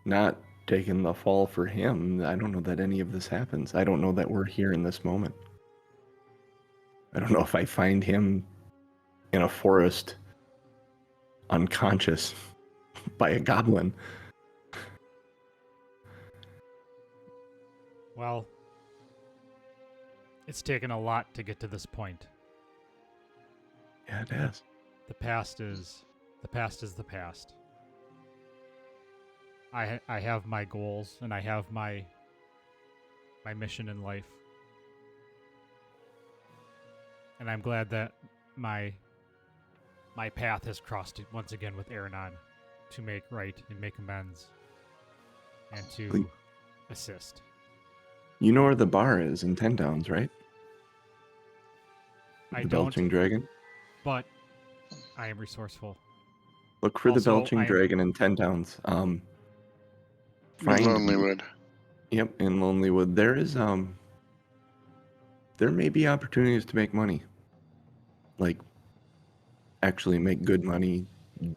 not taken the fall for him, I don't know that any of this happens. I don't know that we're here in this moment. I don't know if I find him in a forest unconscious by a goblin. Well, it's taken a lot to get to this point. Yeah, it has. The past is the past. I have my goals and I have my mission in life. And I'm glad that my path has crossed once again with Aronan to make right and make amends and to assist. You know where the bar is in 10 Towns, right? I The don't, Belching Dragon? but I am resourceful. Look for the Also, Belching Dragon in 10 Towns. In Find Lonelywood. Yep, in Lonelywood. There is there may be opportunities to make money. Like, actually make good money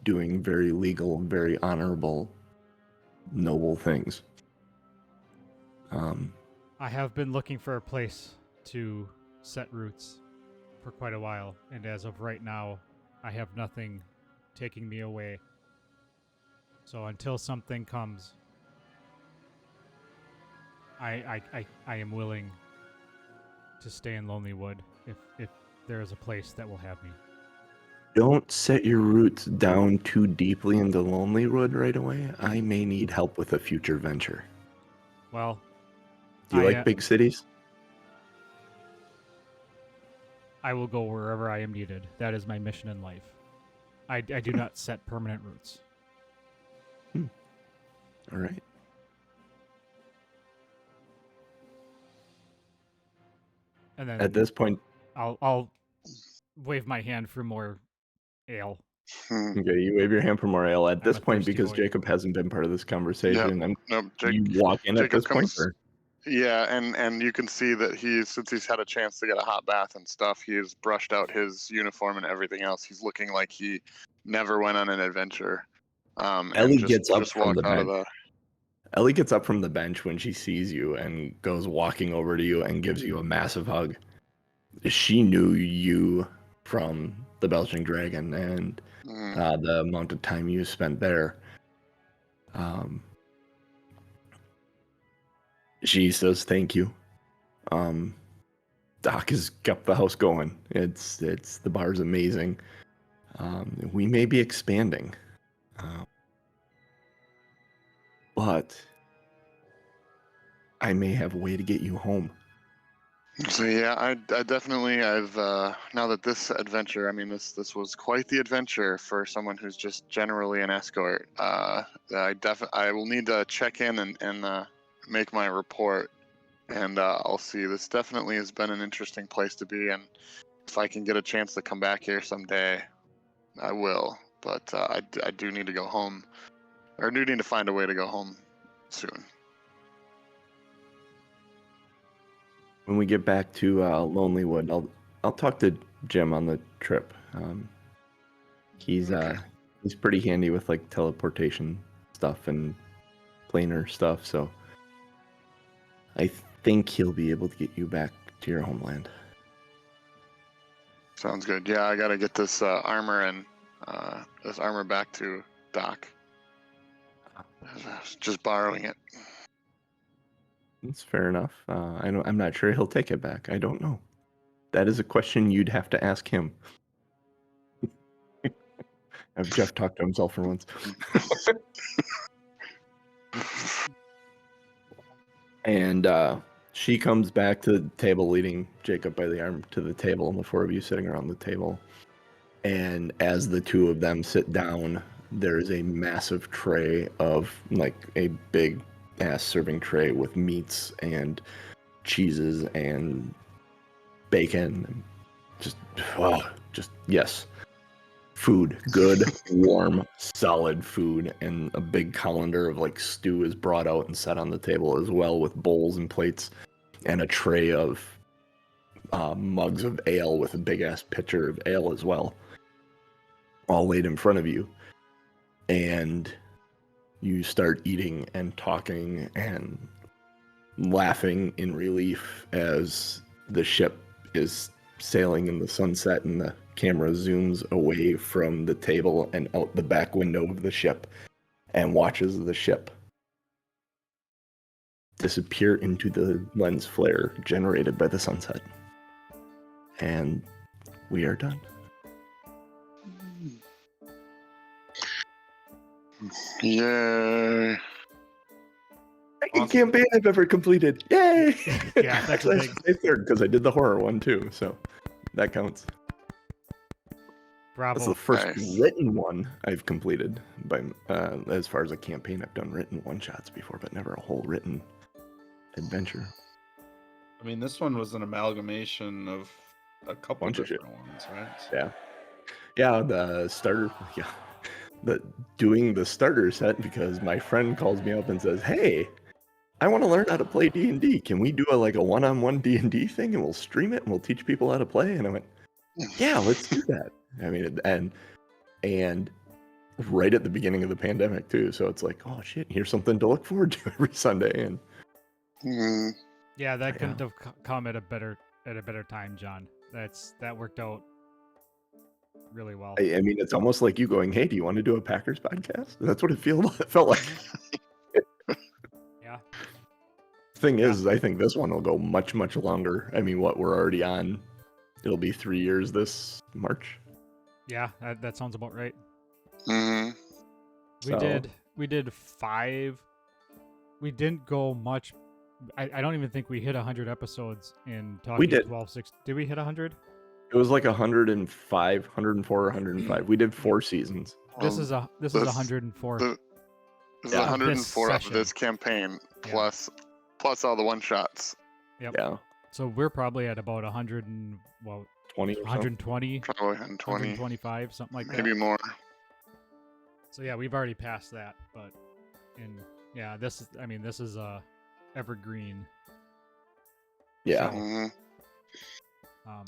doing very legal, very honorable, noble things. I have been looking for a place to set roots for quite a while, and as of right now, I have nothing taking me away. So until something comes, I am willing to stay in Lonelywood if there is a place that will have me. Don't set your roots down too deeply into Lonelywood right away. I may need help with a future venture. Well, Do you I, like big cities? I will go wherever I am needed. That is my mission in life. I do not set permanent roots. All right. And then At this point, I'll wave my hand for more ale. okay, you wave your hand for more ale. At I'm this a point, thirsty because boy. Jacob hasn't been part of this conversation, Nope. you walk in at Jacob this point? comes. Or? Yeah, and you can see that since he's had a chance to get a hot bath and stuff, he's brushed out his uniform and everything else. He's looking like he never went on an adventure. And Ellie just gets up from walked the out of bench. the. Ellie gets up from the bench when she sees you and goes walking over to you and gives you a massive hug. She knew you from the Belching Dragon and the amount of time you spent there. She says thank you. Doc has kept the house going. It's the bar's amazing. We may be expanding, but I may have a way to get you home. So yeah, I definitely I've now that this adventure, I mean this was quite the adventure for someone who's just generally an escort. I will need to check in and make my report, and I'll see. This definitely has been an interesting place to be, and if I can get a chance to come back here someday, I will. But I do need to go home, or do need to find a way to go home soon. When we get back to Lonelywood, I'll talk to Jim on the trip. He's pretty handy with like teleportation stuff and planar stuff, so I think he'll be able to get you back to your homeland. Sounds good. Yeah, I gotta get this armor and this armor back to Doc. Just borrowing it. That's fair enough. I'm not sure he'll take it back. I don't know. That is a question you'd have to ask him. Have Jeff talked to himself for once. And she comes back to the table, leading Jacob by the arm to the table, and the four of you sitting around the table. And as the two of them sit down, there is a massive tray of, like, a big ass serving tray with meats and cheeses and bacon. And just yes. Food, good, warm, solid food, and a big colander of like stew is brought out and set on the table as well, with bowls and plates, and a tray of mugs of ale with a big ass pitcher of ale as well, all laid in front of you. And you start eating and talking and laughing in relief as the ship is sailing in the sunset, and the camera zooms away from the table and out the back window of the ship and watches the ship disappear into the lens flare generated by the sunset. And we are done. Yay. Second campaign I've ever completed. Yay! Yeah, that's Actually, a I should say third, because I did the horror one too, so that counts. Bravo. That's the first Nice. written one I've completed. By as far as a campaign, I've done written one-shots before, but never a whole written adventure. I mean, this one was an amalgamation of a couple Bunch of shit. different ones, right? Yeah, the starter. Yeah, doing the starter set, because my friend calls me up and says, "Hey, I want to learn how to play D&D. Can we do a one-on-one D&D thing and we'll stream it and we'll teach people how to play? And I went, yeah, let's do that. I mean, and right at the beginning of the pandemic too. So it's like, oh shit, here's something to look forward to every Sunday. And Mm, Yeah, that Yeah. couldn't have come at a better time, John. That worked out really well. I mean, it's almost like you going, hey, do you want to do a Packers podcast? That's what it felt like. Yeah. Thing is, I think this one will go much, much longer. I mean, what we're already on, it'll be 3 years this March. Yeah, that sounds about right. mhm. We did 5. We didn't go much. I don't even think we hit 100 episodes in talking did. 12-6. Did we hit 100? It was like 105, 104, 105. We did 4 seasons. This Well, is 104. This is Yeah. 104 of session. this campaign Yeah. plus all the one shots. Yep. Yeah, So we're probably at about 100 20 or so. 120, Probably 120, 125, something like maybe that. more. So yeah, we've already passed that, but this is evergreen. Yeah. So, Mhm.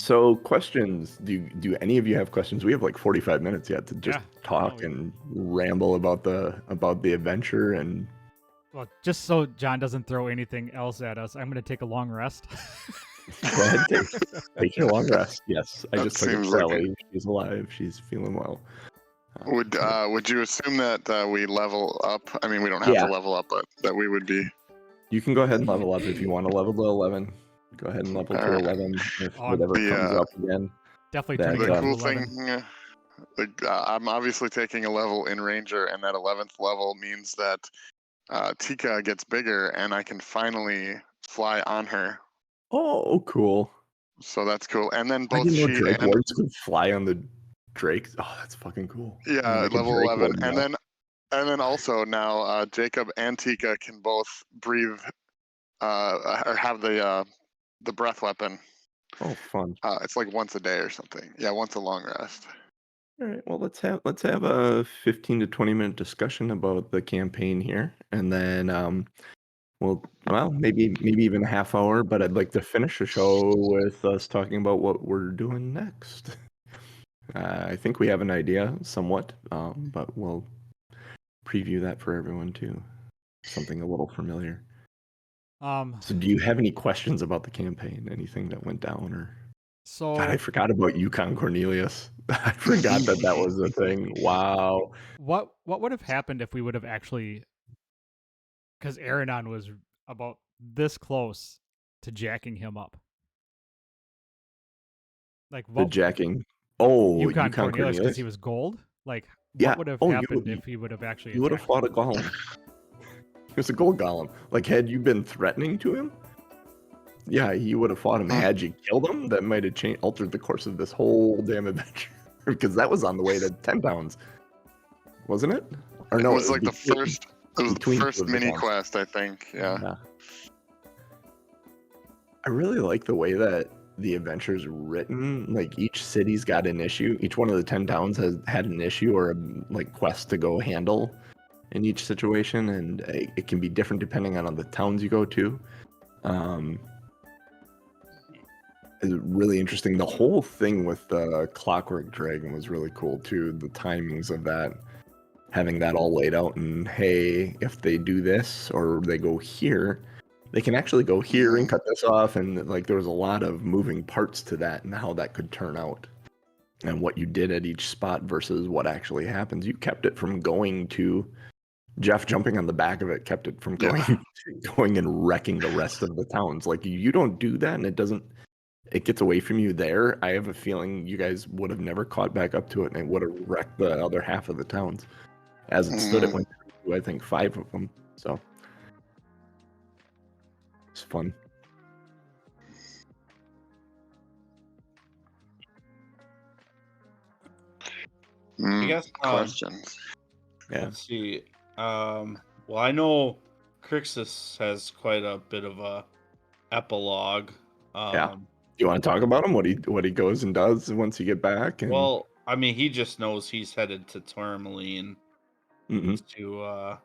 So questions, do any of you have questions? We have like 45 minutes yet to just Yeah. talk No, and ramble about the adventure. And well, just so John doesn't throw anything else at us, I'm going to take a long rest. go ahead, take your long rest. Yes, I That just took it seems for like it. Ellie. She's alive. She's feeling well. Would you assume that we level up? I mean, we don't have Yeah. to level up, but that we would be. You can go ahead and level up if you want to level to 11. Go ahead and level to Alright. 11 if Oh, whatever the, comes up again. Definitely That, turning The it up to cool 11. thing, I'm obviously taking a level in Ranger, and that 11th level means that Tika gets bigger, and I can finally fly on her. Oh, cool. So that's cool. And then I both didn't know she Drake and Wards could fly on the Drakes. Oh, that's fucking cool. You can yeah, make a level Drake 11, Ward now. and then also now Jakob and Tika can both breathe or have the breath weapon. Oh, fun. It's like once a day or something. Yeah, once a long rest. All right. Well, let's have a 15 to 20-minute discussion about the campaign here, and then maybe even a half hour. But I'd like to finish the show with us talking about what we're doing next. I think we have an idea somewhat, but we'll preview that for everyone too. Something a little familiar. So, do you have any questions about the campaign? Anything that went down, or? So God, I forgot about Yukon Cornelius. I forgot that was a thing. Wow. what would have happened if we would have actually, because Aronan was about this close to jacking him up. Like The what jacking. Oh, Yukon Yukon Cornelius, because Cornelius. he was gold? Like Yeah. what would have Oh, happened if he would have actually You would have attacked? fought a golem. He was a gold golem. Like, had you been threatening to him? Yeah, you would have fought him. Had you killed him, that might have altered the course of this whole damn adventure. Because that was on the way to 10 towns, wasn't it? Or no, It was like the between- first. It was the between two first of the mini towns. quest, I think. Yeah. Yeah. I really like the way that the adventure's written. Like, each city's got an issue. Each one of the 10 towns has had an issue or a quest to go handle in each situation, and it can be different depending on the towns you go to. It's really interesting. The whole thing with the Clockwork Dragon was really cool too. The timings of that, having that all laid out, and hey, if they do this or they go here, they can actually go here and cut this off, and like there was a lot of moving parts to that and how that could turn out, and what you did at each spot versus what actually happens. You kept it from going to Jeff jumping on the back of it, kept it from going and wrecking the rest of the towns. Like, you don't do that, and it gets away from you there. I have a feeling you guys would have never caught back up to it, and it would have wrecked the other half of the towns. As it stood, it went through, I think, 5 of them. So it's fun. I guess Questions. Yeah. Let's see. Well, I know Krixis has quite a bit of a epilogue. Yeah. You want to talk about him? What he goes and does once you get back? And... Well, I mean, he just knows he's headed to Tourmaline Mhm.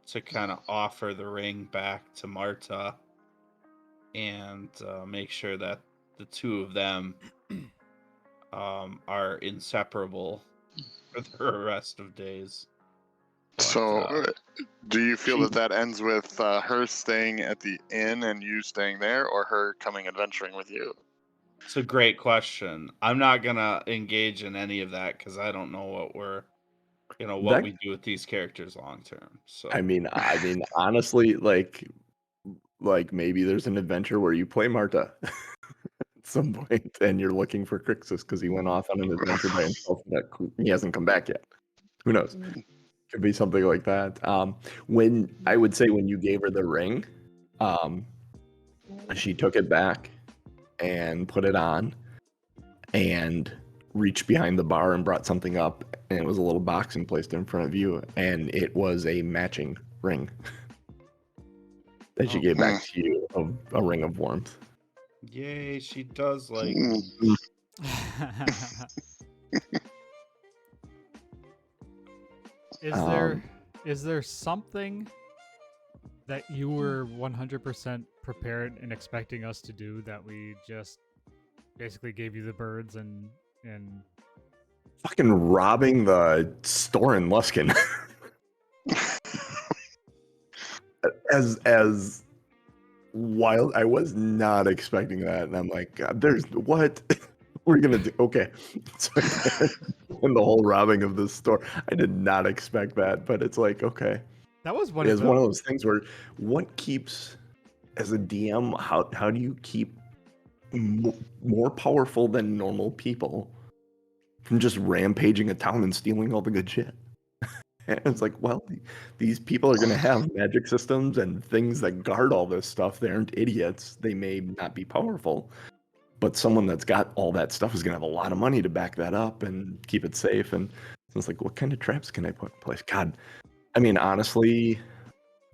to kind of offer the ring back to Marta and make sure that the two of them are inseparable for the rest of days. But, So, do you feel she- that that ends with her staying at the inn and you staying there, or her coming adventuring with you? it's a great question. I'm not gonna engage in any of that because I don't know what That we do with these characters long term. So I mean, honestly, like maybe there's an adventure where you play Marta at some point, and you're looking for Krixis because he went off on an adventure by himself. He hasn't come back yet. Who knows? Could be something like that. When I would say when you gave her the ring, um, she took it back and put it on, and reached behind the bar and brought something up, and it was a little box and placed it in front of you, and it was a matching ring that she Oh. gave back to you, of a ring of warmth. yay, she does like Mm. me. Is there something that you were 100% prepared and expecting us to do that we just basically gave you the birds and Fucking robbing the store in Luskin. as wild. I was not expecting that, and I'm like, God, there's what we're gonna do. Okay, so and the whole robbing of the store, I did not expect that, but it's like, okay, that was one it's of one the of those things where what keeps, as a DM, how do you keep more powerful than normal people from just rampaging a town and stealing all the good shit? And it's like, well, these people are going to have magic systems and things that guard all this stuff. They aren't idiots. They may not be powerful, but someone that's got all that stuff is going to have a lot of money to back that up and keep it safe. And so it's like, what kind of traps can I put in place? God, I mean, honestly,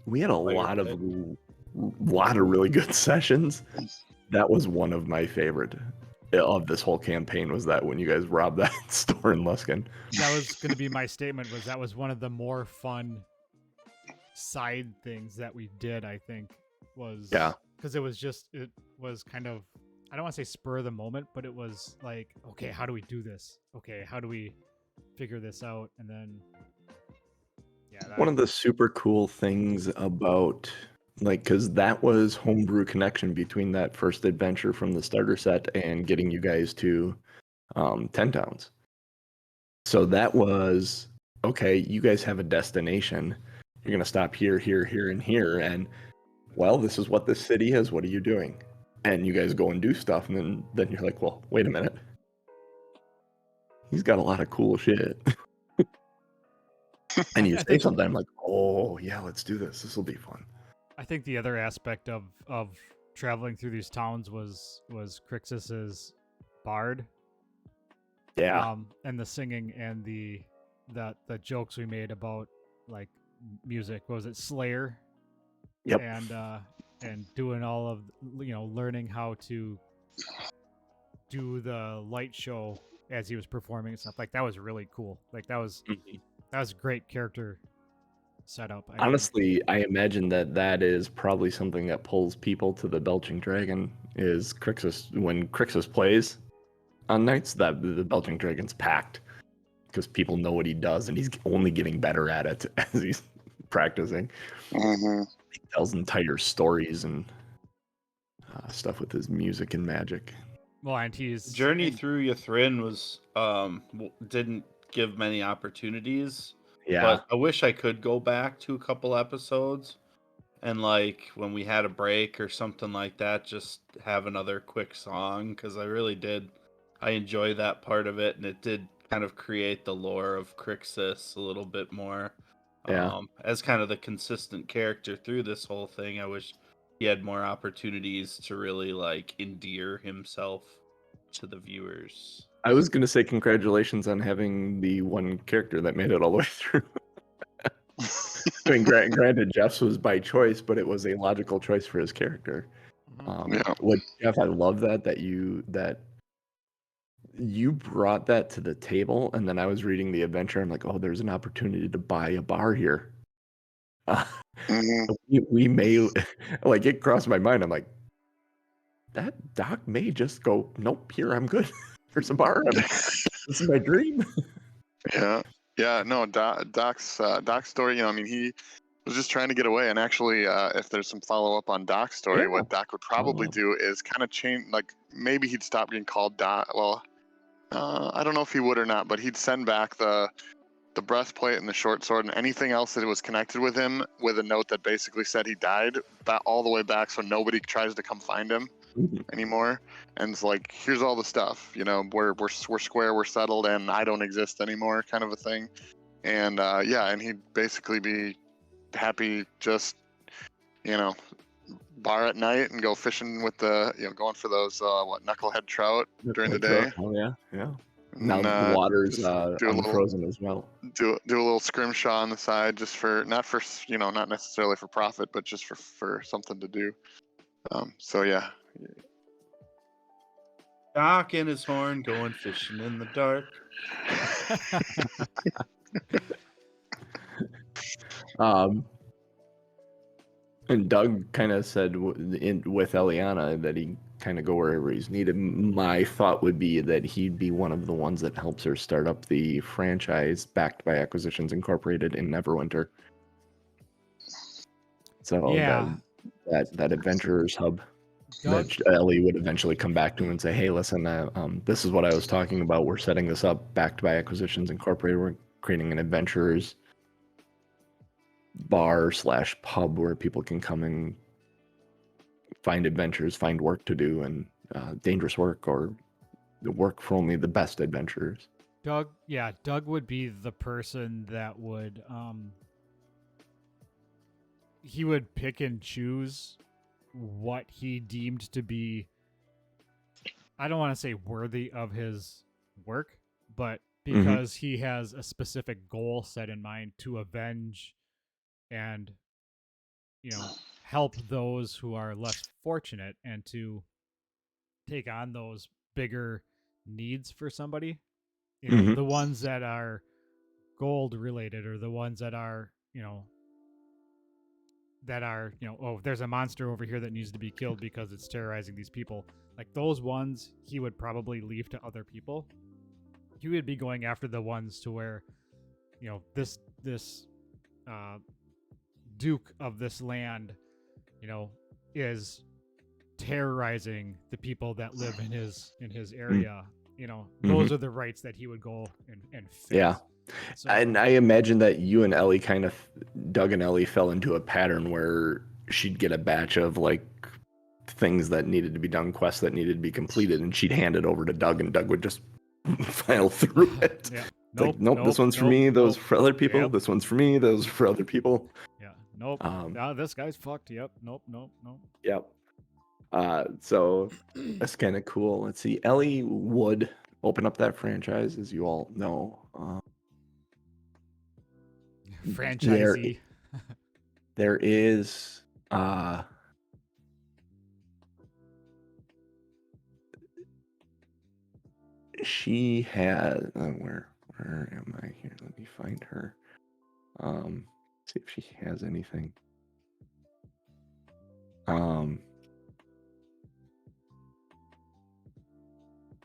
we had a lot of really good sessions. That was one of my favorite of this whole campaign, was that when you guys robbed that store in Luskin. that was going to be my statement, was that was one of the more fun side things that we did, I think, was Yeah. because it was kind of, I don't want to say spur of the moment, but it was like, okay, how do we do this? Okay, how do we figure this out? And then One of the super cool things about, like, because that was homebrew connection between that first adventure from the starter set and getting you guys to 10 towns. So that was, okay, you guys have a destination. You're going to stop here, here, here, and here. And, well, this is what this city is. What are you doing? And you guys go and do stuff. And then you're like, well, wait a minute. He's got a lot of cool shit. And you I say think- something, I'm like, oh, yeah, let's do this. This will be fun. I think the other aspect of traveling through these towns was Krixis's bard, Yeah. and the singing and the jokes we made about like music. What was it, Slayer? Yep. And doing all of, learning how to do the light show as he was performing and stuff. Like, that was really cool. Like, that was a great character setup. I think. Honestly, I imagine that is probably something that pulls people to the Belching Dragon, is Krixis. When Krixis plays on nights, that the Belching Dragon's packed, because people know what he does, and he's only getting better at it as he's practicing. Mm-hmm. He tells entire stories and stuff with his music and magic. Well, and he's Journey through Ythrin was didn't give many opportunities. Yeah. But I wish I could go back to a couple episodes and, like, when we had a break or something like that, just have another quick song, because I really did. I enjoy that part of it, and it did kind of create the lore of Krixis a little bit more. Yeah. As kind of the consistent character through this whole thing, I wish he had more opportunities to really, like, endear himself to the viewers. I was going to say congratulations on having the one character that made it all the way through. I mean, granted, Jeff's was by choice, but it was a logical choice for his character. Yeah. Jeff, I love that you brought that to the table, and then I was reading the adventure. I'm like, oh, there's an opportunity to buy a bar here. Uh, Mhm. we may like it crossed my mind. I'm like, that doc may just go, nope, here I'm good. There's a bar. This is my dream. Yeah, yeah. No, Doc's story. I mean, he was just trying to get away. And actually, if there's some follow up on Doc's story, Yeah. what Doc would probably do is kind of change. Like maybe he'd stop being called Doc. Well, I don't know if he would or not, but he'd send back the breastplate and the short sword and anything else that was connected with him with a note that basically said he died all the way back, so nobody tries to come find him Mhm. anymore. And it's like, here's all the stuff. We're square, we're settled, and I don't exist anymore, kind of a thing. And yeah, and he'd basically be happy just you know bar at night and go fishing with going for those knucklehead trout during the day. Oh yeah, yeah. Now And the water's just do a little unfrozen as well. do a little scrimshaw on the side, just for not necessarily for profit, but just for something to do. So yeah. Doc and his horn going fishing in the dark. And Doug kind of said with Eliana that he kind of go wherever he's needed. My thought would be that he'd be one of the ones that helps her start up the franchise backed by Acquisitions Incorporated in Neverwinter. So Yeah. that adventurers hub Doug, that Ellie would eventually come back to and say, "Hey, listen, this is what I was talking about. We're setting this up backed by Acquisitions Incorporated. We're creating an adventurers bar / pub where people can come and find adventures, find work to do, and dangerous work or the work for only the best adventurers." Doug would be the person that would he would pick and choose what he deemed to be, I don't want to say worthy of his work, but because he has a specific goal set in mind to avenge and help those who are less fortunate and to take on those bigger needs for somebody, Mhm. the ones that are gold related, or the ones that are oh, there's a monster over here that needs to be killed because it's terrorizing these people. Like those ones he would probably leave to other people. He would be going after the ones to where this duke of this land is terrorizing the people that live in his area. Those are the rights that he would go and fix. Yeah. So, And I imagine that you and Ellie Doug and Ellie fell into a pattern where she'd get a batch of like things that needed to be done, quests that needed to be completed, and she'd hand it over to Doug, and Doug would just file through it. yeah. It's nope, this one's for me, those for other people, Yep. this one's for me, those for other people. Yeah. Nope. This guy's fucked. Yep. Nope. Yep. So that's kind of cool. Let's see. Ellie would open up that franchise, as you all know. Franchisee. There is she has where am I here? Let me find her. See if she has anything.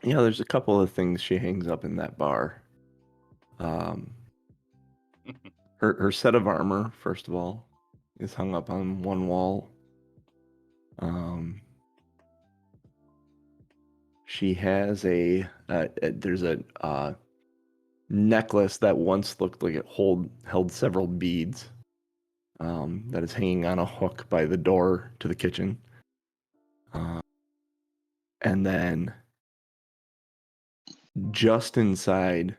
Yeah, there's a couple of things she hangs up in that bar. Her set of armor, first of all, is hung up on one wall. She has there's a necklace that once looked like it held several beads. That is hanging on a hook by the door to the kitchen. And then just inside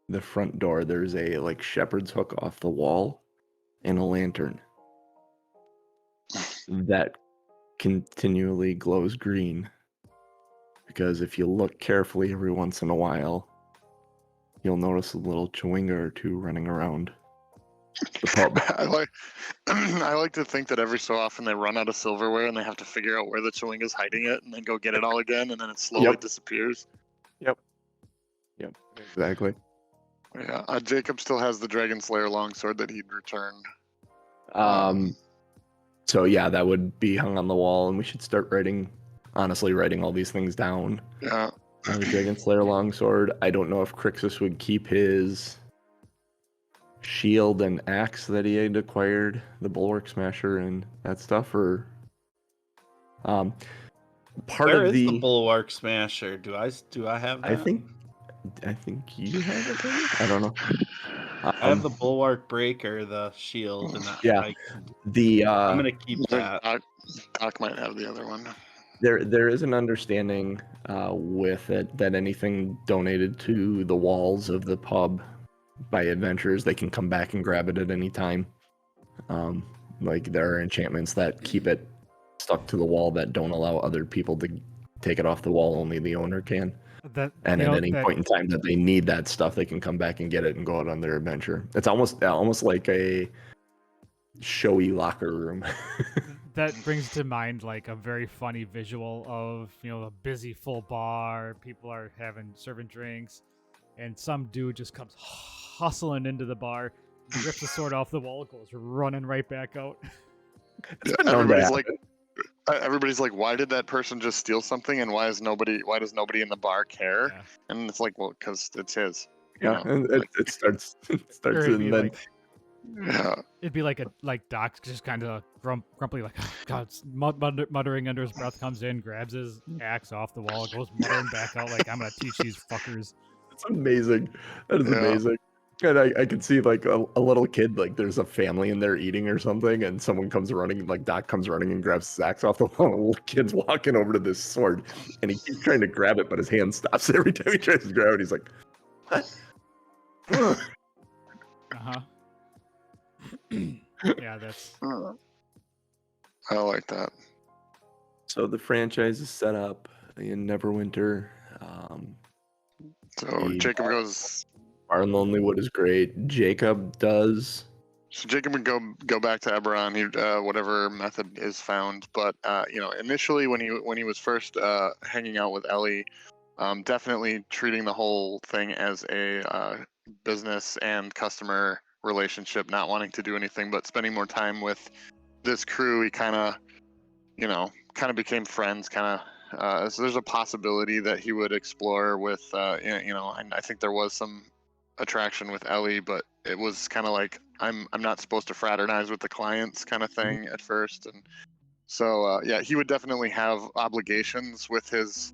the front door, there's a like shepherd's hook off the wall and a lantern that continually glows green. Because if you look carefully every once in a while, you'll notice a little chewinga or two running around the pub. I like to think that every so often they run out of silverware and they have to figure out where the chewinga's hiding it and then go get it all again, and then it slowly disappears. Yep, exactly. Yeah, Jacob still has the Dragon Slayer longsword that he'd returned. So yeah, that would be hung on the wall, and we should start writing all these things down. Yeah. Dragon Slayer longsword. I don't know if Krixis would keep his shield and axe that he had acquired, the Bulwark Smasher and that stuff, or part Where of is the the. Bulwark Smasher? Do I have that? I think you have it. Maybe? I don't know. I have the Bulwark Breaker, the shield, and Yeah. I'm gonna keep that. Doc might have the other one. There is an understanding with it that anything donated to the walls of the pub by adventurers, they can come back and grab it at any time. Like there are enchantments that keep it stuck to the wall that don't allow other people to take it off the wall. Only the owner can. And at any point in time that they need that stuff, they can come back and get it and go out on their adventure. It's almost like a showy locker room. That brings to mind like a very funny visual of a busy full bar, people are serving drinks, and some dude just comes hustling into the bar, rips the sword off the wall, goes running right back out. Everybody's like, why did that person just steal something, and why does nobody in the bar care? Yeah. And it's like, well, because it's his. Yeah, and it starts and then yeah. It'd be like Doc just kind of grumpily, like, oh, God, muttering under his breath, comes in, grabs his axe off the wall, goes muttering back out, like, I'm gonna teach these fuckers. It's amazing. That is amazing. And I could see like a little kid, like there's a family in there eating or something, and someone comes running, like Doc comes running and grabs his axe off the wall. And the little kid's walking over to this sword, and he keeps trying to grab it, but his hand stops every time he tries to grab it. He's like, what? Uh-huh. Yeah, that's. I like that. So the franchise is set up in Neverwinter. So Jacob goes. Far and Lonely Wood is great. Jacob does. So Jacob would go back to Eberron, whatever method is found. But initially when he was first hanging out with Ellie, definitely treating the whole thing as a business and customer relationship, not wanting to do anything but spending more time with this crew. He kind of became friends. So there's a possibility that he would explore with and I think there was some attraction with Ellie, but it was kind of like I'm not supposed to fraternize with the clients kind of thing at first. And so he would definitely have obligations with his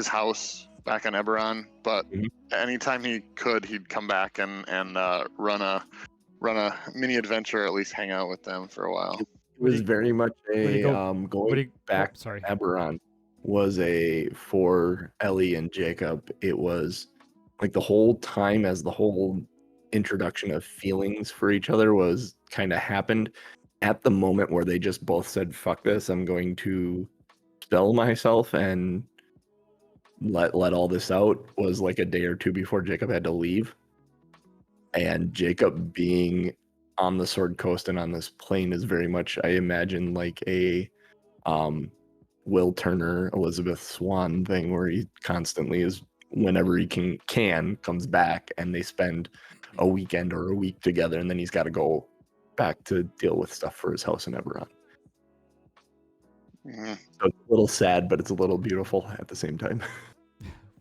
house back on Eberron, but anytime he could, he'd come back and run a mini adventure, or at least hang out with them for a while. It was very much going back to Eberron was for Ellie and Jacob. It was like the whole time, as the whole introduction of feelings for each other was kind of happened at the moment where they just both said, fuck this, I'm going to kill myself and let all this out, was like a day or two before Jacob had to leave. And Jacob being on the Sword Coast and on this plane is very much, I imagine, like a Will Turner, Elizabeth Swann thing, where he constantly is, whenever he can comes back, and they spend a weekend or a week together, and then he's got to go back to deal with stuff for his house in Eberron. So it's a little sad, but it's a little beautiful at the same time.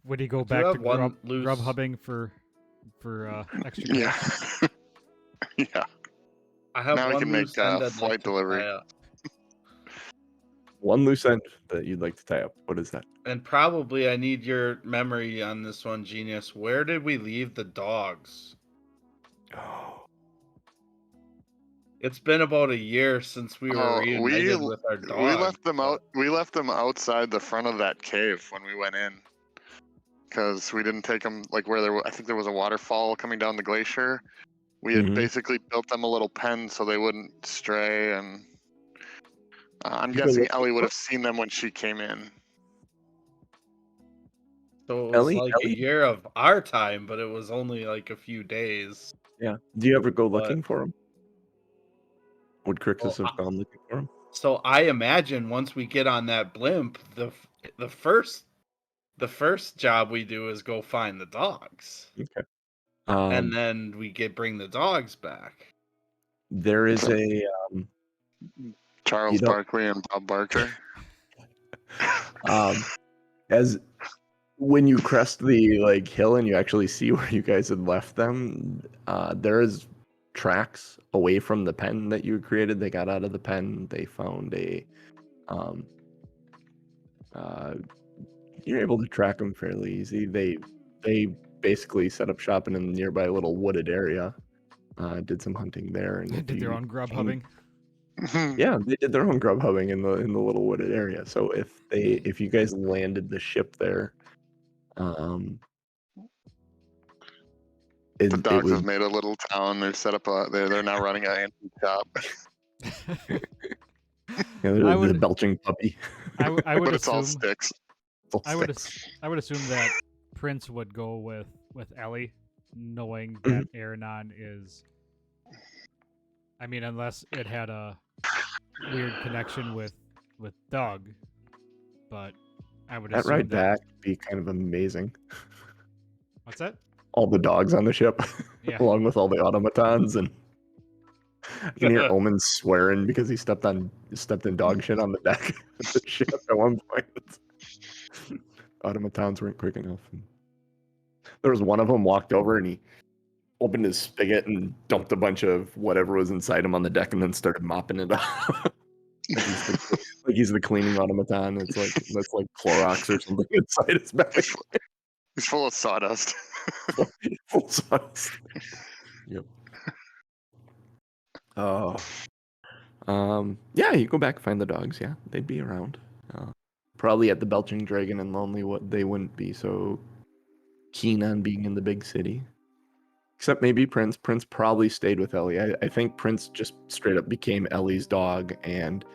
Would he go back to grub hubbing for extra cash? Yeah. I have now one he can make flight delivery. One loose end that you'd like to tie up. What is that? And probably I need your memory on this one, Genius. Where did we leave the dogs? Oh. It's been about a year since we were reunited with our dogs. We left them out. We left them outside the front of that cave when we went in, because we didn't take them like where I think there was a waterfall coming down the glacier. We had basically built them a little pen so they wouldn't stray, and I'm guessing Ellie would have seen them when she came in. So it was a year of our time, but it was only like a few days. Yeah. Do you ever go looking for them? Would Krixis have gone looking for them? So I imagine once we get on that blimp, the first job we do is go find the dogs. Okay. And then we bring the dogs back. there is So- a Charles don't- Barkley and Bob Barker. as when you crest the like hill and you actually see where you guys had left them, there is tracks away from the pen that you created. They got out of the pen. They found a you're able to track them fairly easy. They basically set up shop in a nearby little wooded area. Did some hunting there and if Did their you own grub came- hubbing. Yeah, they did their own grub hubbing in the little wooded area. So if you guys landed the ship there, The it dogs have would made a little town. They set up they're now running an antique shop. I the would, belching puppy. I would But it's all assume, sticks. I would assume that Prince would go with Ellie, knowing that Aronan is. I mean, unless it had a weird connection with Doug, but I would That assume ride that. back would be kind of amazing. What's that? All the dogs on the ship, Yeah. along with all the automatons, and I can hear Omen swearing because he stepped in dog shit on the deck of the ship at one point. Automatons weren't quick enough. There was one of them walked over and he opened his spigot and dumped a bunch of whatever was inside him on the deck and then started mopping it up. like he's the cleaning automaton. That's like Clorox or something inside his belly. He's full of sawdust. Full size. Yep. Oh. Yeah, you go back and find the dogs. Yeah, they'd be around. Probably at the Belching Dragon and Lonely Wood. They wouldn't be so keen on being in the big city. Except maybe Prince. Prince probably stayed with Ellie. I think Prince just straight up became Ellie's dog, and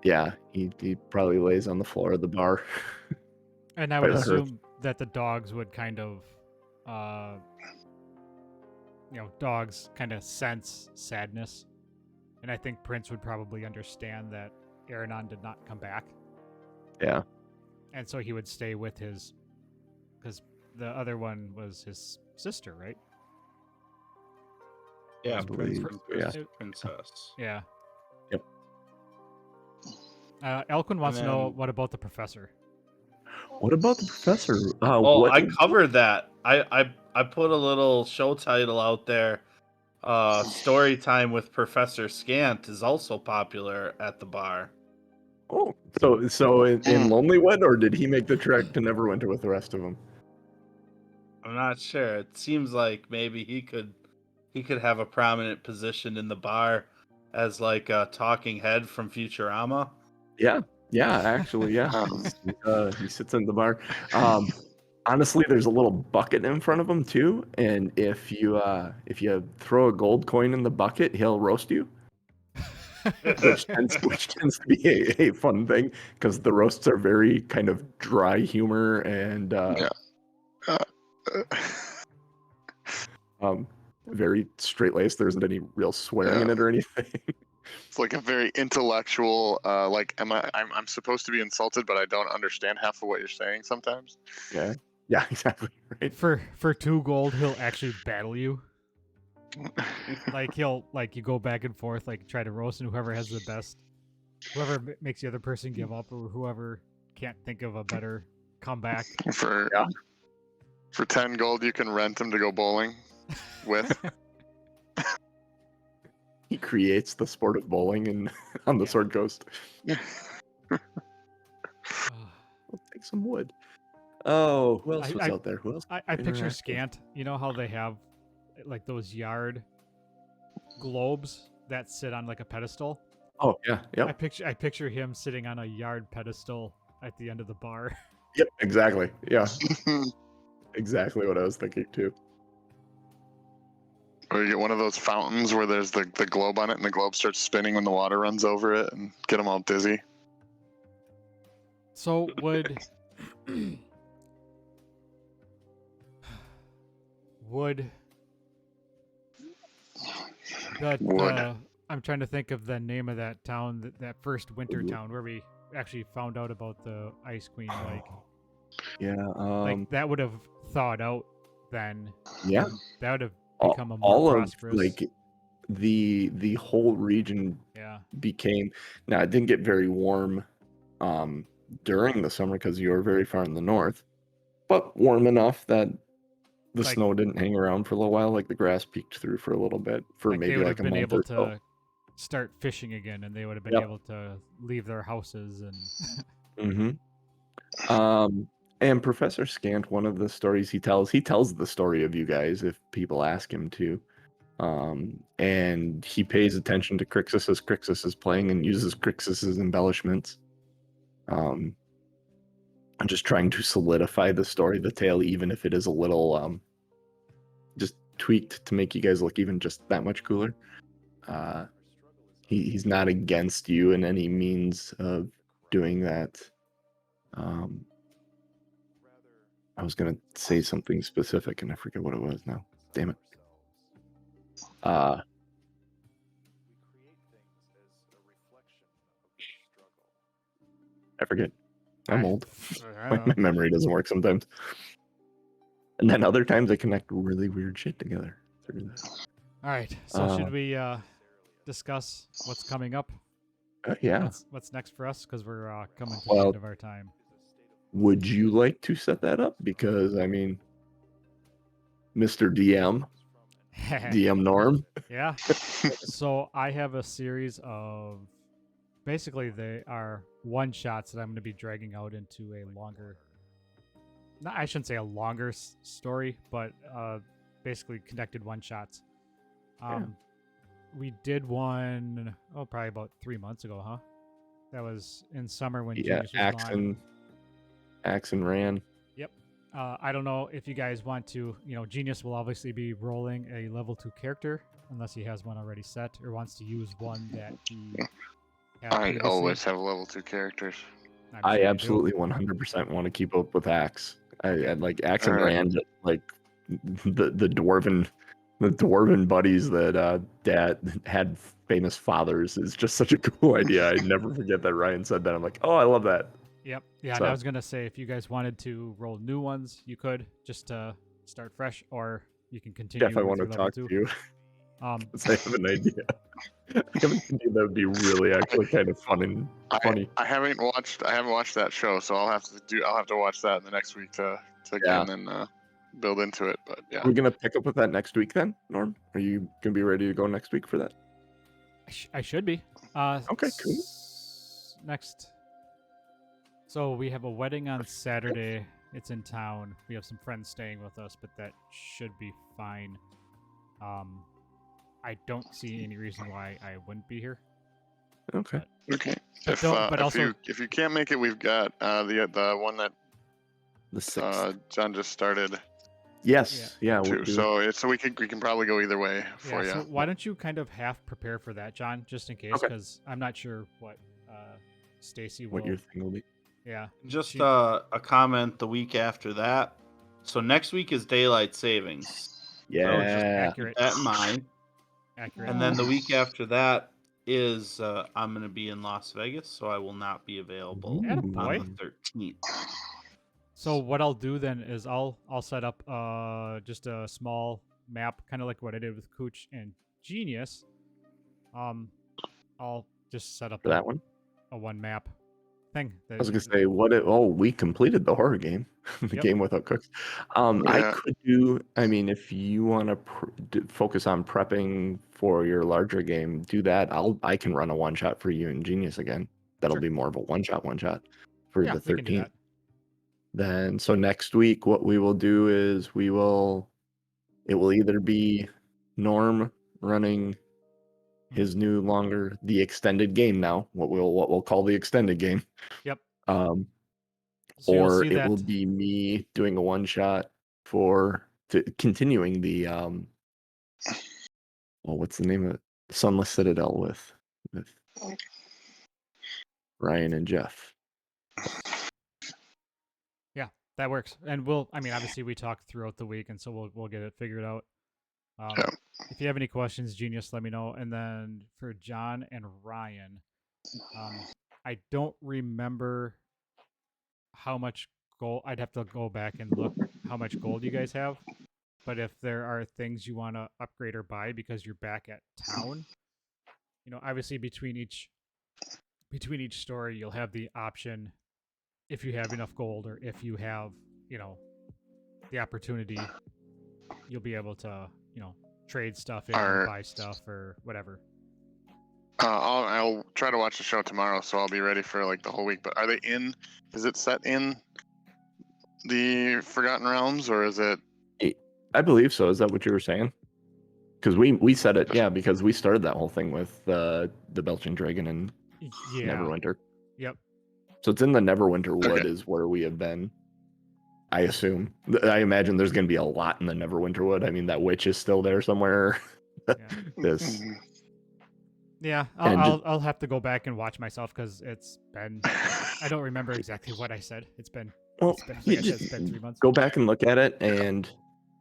yeah, he probably lays on the floor of the bar. And I would By the hearth. assume that the dogs would kind of, dogs kind of sense sadness. And I think Prince would probably understand that Aronan did not come back. Yeah. And so he would stay with his, because the other one was his sister, right? Yeah, believe- yeah. princess. Yeah. Yep. Elquin wants to know then- what about the professor? What about the professor? Oh, what I covered that. I put a little show title out there. Story time with Professor Scant is also popular at the bar. Oh, so in Lonely Wood, or did he make the trek to Neverwinter with the rest of them? I'm not sure. It seems like maybe he could have a prominent position in the bar as like a talking head from Futurama. Yeah, actually, yeah. He sits in the bar. Honestly, there's a little bucket in front of him too, and if you throw a gold coin in the bucket, he'll roast you, which tends to be a fun thing because the roasts are very kind of dry humor and very straight laced. There isn't any real swearing in it or anything. It's like a very intellectual. I'm supposed to be insulted, but I don't understand half of what you're saying sometimes. Yeah, exactly. Right. For 2 gold, he'll actually battle you. Like you go back and forth, like try to roast, and whoever has the best, whoever makes the other person give up, or whoever can't think of a better comeback. For 10 gold, you can rent him to go bowling with. He creates the sport of bowling and on the Sword Coast. We'll take some wood. Oh, who else was out there? Who else? I picture interacted? Scant. You know how they have like those yard globes that sit on like a pedestal? Oh yeah, yep, I picture him sitting on a yard pedestal at the end of the bar. yep, exactly. Yeah, exactly what I was thinking too. Or you get one of those fountains where there's the globe on it, and the globe starts spinning when the water runs over it, and get them all dizzy. So would I'm trying to think of the name of that town, that first winter town where we actually found out about the Ice Queen. Like, Yeah, like that would have thawed out then. yeah, That would have become a more all of prosperous. like the whole region Yeah. became. Now it didn't get very warm during the summer because you were very far in the north, but warm enough that the Like- snow didn't hang around for a little while. Like the grass peeked through for a little bit for Like they maybe would like have a been month able or so. to start fishing again, and they would have been Yep. able to leave their houses and. And Professor Scant, one of the stories he tells the story of you guys if people ask him to. And he pays attention to Krixis as Krixis is playing and uses Krixis's embellishments. I'm just trying to solidify the story, the tale, even if it is a little just tweaked to make you guys look even just that much cooler. He's not against you in any means of doing that. I was gonna say something specific and I forget what it was now. Damn it. I forget. I'm old. My memory doesn't work sometimes. And then other times I connect really weird shit together through this. All right. So should we discuss what's coming up? Yeah. What's next for us? Because we're coming to the Well, end of our time. Would you like to set that up? Because I mean, Mr. DM, DM Norm. Yeah. So I have a series of basically they are one shots that I'm going to be dragging out into a longer. No, I shouldn't say a longer story, but basically connected one shots. We did one probably about 3 months ago, huh? That was in summer when Genius was gone. Axe and Ran. Yep. I don't know if you guys want to. Genius will obviously be rolling a level 2 character unless he has one already set or wants to use one that he. I always have level 2 characters. I absolutely 100% want to keep up with Axe. I like Axe and Rand, like the dwarven buddies that Dad had famous fathers is just such a cool idea. I never forget that Ryan said that. I'm like, oh, I love that. Yep. Yeah, So, and I was gonna say if you guys wanted to roll new ones, you could just to start fresh, or you can continue. Jeff, I want to talk to you. Because I have an idea. I have an idea that would be really actually kind of fun and funny. I haven't watched that show, so I'll have to watch that in the next week to again and build into it. But yeah, we're gonna pick up with that next week then. Norm, are you gonna be ready to go next week for that? I should be. Okay, cool. Next. So we have a wedding on Saturday. It's in town. We have some friends staying with us, but that should be fine. I don't see any reason why I wouldn't be here. Okay. Okay. But If you can't make it, we've got the one that the 6th. John just started. Yes. Yeah. Too. So we can probably go either way for you. So why don't you kind of half prepare for that, John, just in case, because I'm not sure what Stacy will. What your thing will be. Yeah. Just a comment the week after that. So next week is daylight savings. Yeah. So just accurate. keep that in mind. Accurate. And then the week after that is I'm going to be in Las Vegas, so I will not be available on the 13th. So what I'll do then is I'll set up just a small map, kind of like what I did with Kooch and Genius. I'll just set up that one. A one map thing. I was gonna say we completed the horror game, the game without cooks. I could do. I mean, if you want to focus on prepping for your larger game, do that. I can run a one shot for you in Genius again. That'll be more of a one shot for the 13th. Then so next week, what we will do is it will either be Norm running his new the extended game now, what we'll call the extended game. Yep. Or it will be me doing a one shot continuing the what's the name of it? Sunless Citadel with Ryan and Jeff. Yeah, that works. And obviously we talked throughout the week, and so we'll get it figured out. If you have any questions, Genius, let me know. And then for John and Ryan, I don't remember how much gold. I'd have to go back and look how much gold you guys have. But if there are things you want to upgrade or buy because you're back at town, obviously between each story, you'll have the option, if you have enough gold or if you have, the opportunity, you'll be able to, trade stuff in or Are buy stuff or whatever. I'll try to watch the show tomorrow, so I'll be ready for like the whole week. But are they in? Is it set in the Forgotten Realms, or is it? I believe so. Is that what you were saying? Because we said it, yeah. Because we started that whole thing with the Belching Dragon and Yeah. Neverwinter. Yep. So it's in the Neverwinter Wood Okay. is where we have been. I assume. I imagine there's going to be a lot in the Neverwinter Wood. I mean, that witch is still there somewhere. This. Mhm. Yeah, And I'll have to go back and watch myself because it's been. I don't remember exactly what I said. It's been. Well, It's been, you like I said, just it's been 3 months. go back and look at it and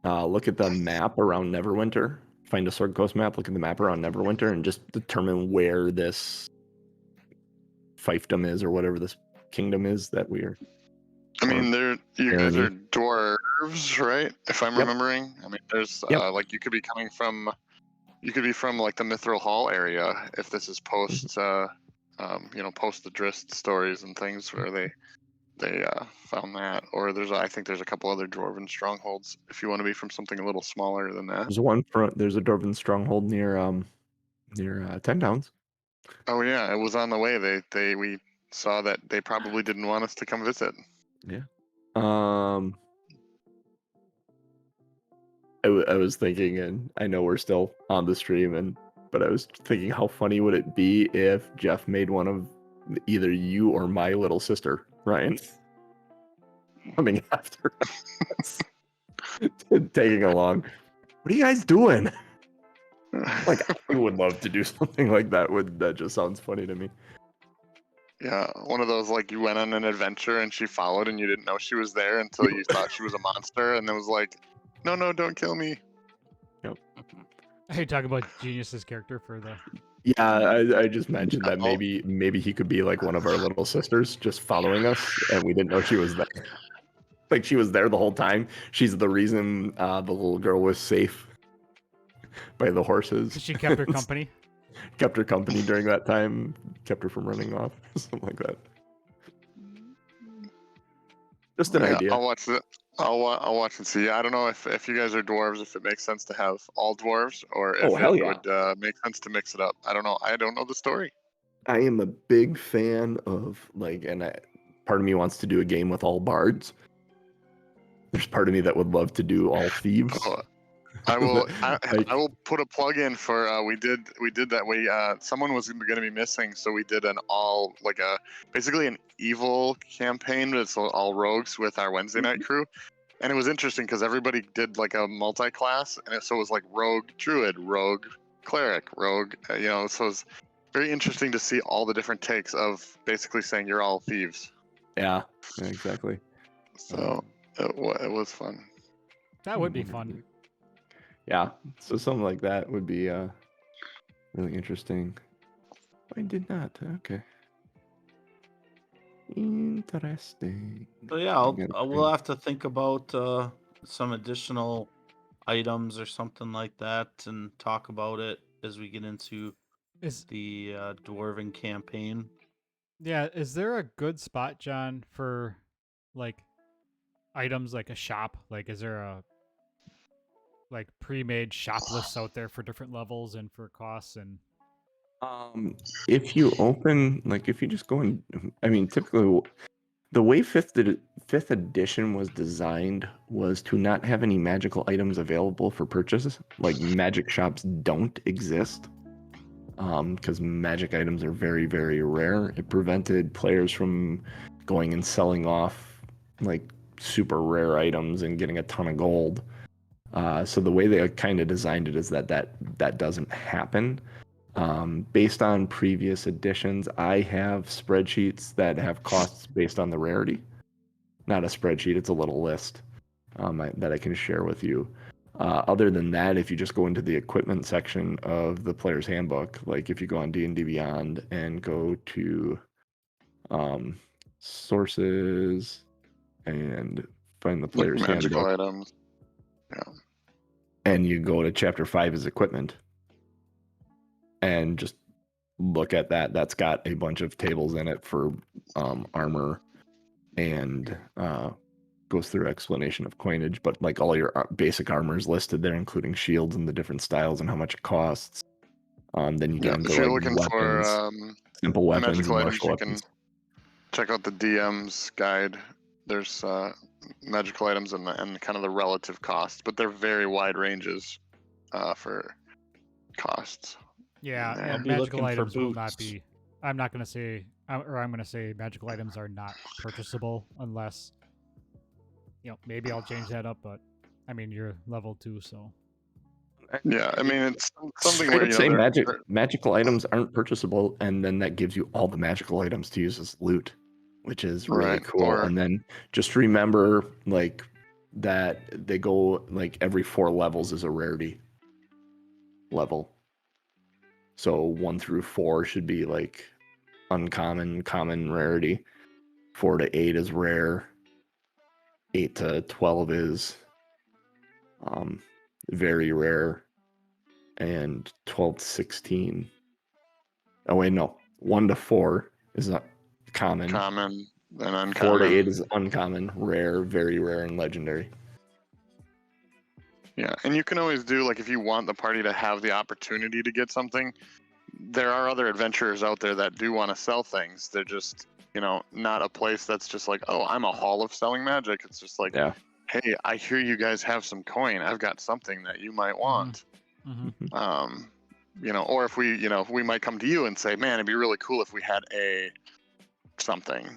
look at the map around Neverwinter. Find a Sword Coast map, look at the map around Neverwinter, and just determine where this fiefdom is or whatever this kingdom is that we're. I mean, you guys barony. are dwarves, right? If I'm Yep. remembering. I mean, there's Yep. like you could be coming from, like the Mithril Hall area if this is post, post the Drist stories and things where they found that, or I think there's a couple other dwarven strongholds if you want to be from something a little smaller than that. There's a Dwarven stronghold near 10 Towns. Oh yeah, it was on the way. We saw that they probably didn't want us to come visit. Yeah. I was thinking, and I know we're still on the stream, but I was thinking, how funny would it be if Jeff made one of either you or my little sister, Ryan, coming after us, tagging along. What are you guys doing? Like, I would love to do something like that. That just sounds funny to me. Yeah, one of those like you went on an adventure and she followed and you didn't know she was there until you thought she was a monster, and it was like, no, don't kill me. Yep. Are you talking about Genius's character for the? Yeah, I just mentioned that Oh. maybe he could be like one of our little sisters, just following us, and we didn't know she was there. Like she was there the whole time. She's the reason the little girl was safe by the horses. She kept her company. Kept her company during that time. Kept her from running off. Something like that. Just an idea. I'll watch it. I'll watch and see. I don't know if you guys are dwarves, if it makes sense to have all dwarves, or if hell it yeah. would make sense to mix it up. I don't know. I don't know the story. I am a big fan of part of me wants to do a game with all bards. There's part of me that would love to do all thieves. Oh, I will. I will put a plug in for. We did that. Someone was going to be missing, so we did basically an evil campaign, but it's all rogues with our Wednesday night crew, and it was interesting because everybody did like a multi-class, and so it was like rogue druid, rogue cleric, rogue. So it was very interesting to see all the different takes of basically saying you're all thieves. Yeah, exactly. So it was fun. That would be fun. Yeah, so something like that would be really interesting. I did not. Okay. Interesting. So yeah, we'll have to think about some additional items or something like that and talk about it as we get into the dwarven campaign. Yeah, is there a good spot, John, for like items, like a shop? Like, is there a pre-made shop lists out there for different levels and for costs? And if you open, if you just go in, I mean, typically the way fifth edition was designed was to not have any magical items available for purchases. Like magic shops don't exist because magic items are very, very rare. It prevented players from going and selling off like super rare items and getting a ton of gold. So the way they kind of designed it is that doesn't happen. Based on previous editions, I have spreadsheets that have costs based on the rarity. Not a spreadsheet, it's a little list that I can share with you. Other than that, if you just go into the equipment section of the player's handbook, like if you go on D&D Beyond and go to sources and find the player's Magical handbook. items. Yeah. and you go to chapter 5 as equipment and just look at that. That's got a bunch of tables in it for armor and goes through explanation of coinage, but like all your basic armor is listed there, including shields and the different styles and how much it costs. Then you get into If you're like looking weapons, for simple weapons and magical items, martial you weapons. can check out the DM's guide. There's magical items and kind of the relative cost, but they're very wide ranges for costs. Yeah, I'll and be magical looking for items will not boots. be. I'm not going to say, or I'm going to say magical items are not purchasable unless, maybe I'll change that up, but I mean, you're level 2, so. Yeah, I mean, it's something Straight where, up say they're- magical items aren't purchasable, and then that gives you all the magical items to use as loot, which is really Right, cool. or- And then just remember like that they go like every 4 levels is a rarity level. So 1 through 4 should be like uncommon, common, rarity. 4 to 8 is rare. 8 to 12 is very rare. And 12 to 16. Oh wait, no. 1 to 4 is not common. common and uncommon. 4 to 8 is uncommon, rare, very rare, and legendary. Yeah, and you can always do, like, if you want the party to have the opportunity to get something, there are other adventurers out there that do want to sell things. They're just, not a place that's just like, oh, I'm a hall of selling magic. It's just like, Yeah. hey, I hear you guys have some coin. I've got something that you might want. Or if we might come to you and say, man, it'd be really cool if we had a something,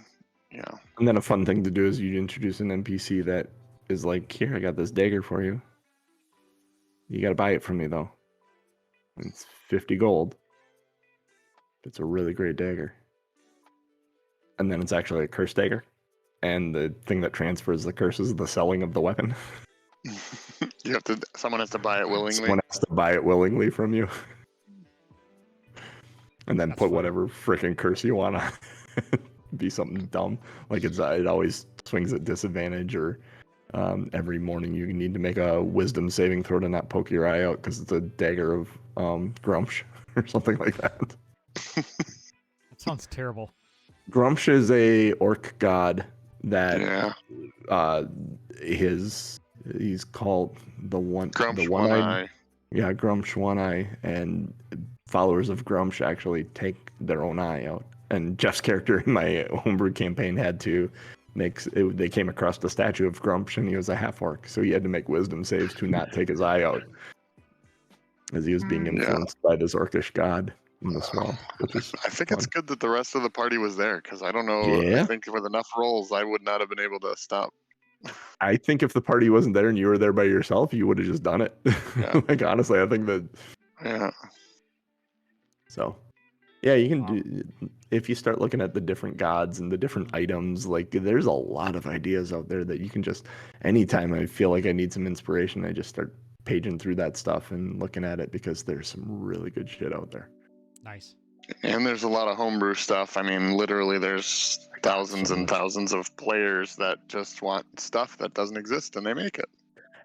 And then a fun thing to do is you introduce an NPC that is like, here, I got this dagger for you. You got to buy it from me, though. It's 50 gold. It's a really great dagger. And then it's actually a curse dagger. And the thing that transfers the curse is the selling of the weapon. someone has to buy it willingly. Someone has to buy it willingly from you. And then That's put funny. whatever freaking curse you want on. Be something dumb. Like it always swings at disadvantage, or every morning you need to make a wisdom saving throw to not poke your eye out because it's a dagger of Grumsh or something like that. That sounds terrible. Grumsh is a orc god that Yeah. he's called the Grumsh one-eyed. One-Eye. Yeah, Grumsh One Eye, and followers of Grumsh actually take their own eye out. And Jeff's character in my homebrew campaign had to they came across the statue of Grumsh, and he was a half-orc, so he had to make wisdom saves to not take his eye out, as he was being influenced by this orcish god in the swamp, which is I think fun. it's good that the rest of the party was there, because I don't know. Yeah. I think with enough rolls, I would not have been able to stop. I think if the party wasn't there and you were there by yourself, you would have just done it. Yeah. Like, honestly, I think that. Yeah. So, yeah, you can do, if you start looking at the different gods and the different items, like there's a lot of ideas out there that you can just, anytime I feel like I need some inspiration, I just start paging through that stuff and looking at it, because there's some really good shit out there. Nice. And there's a lot of homebrew stuff. I mean, literally, there's thousands so and much. thousands of players that just want stuff that doesn't exist, and they make it.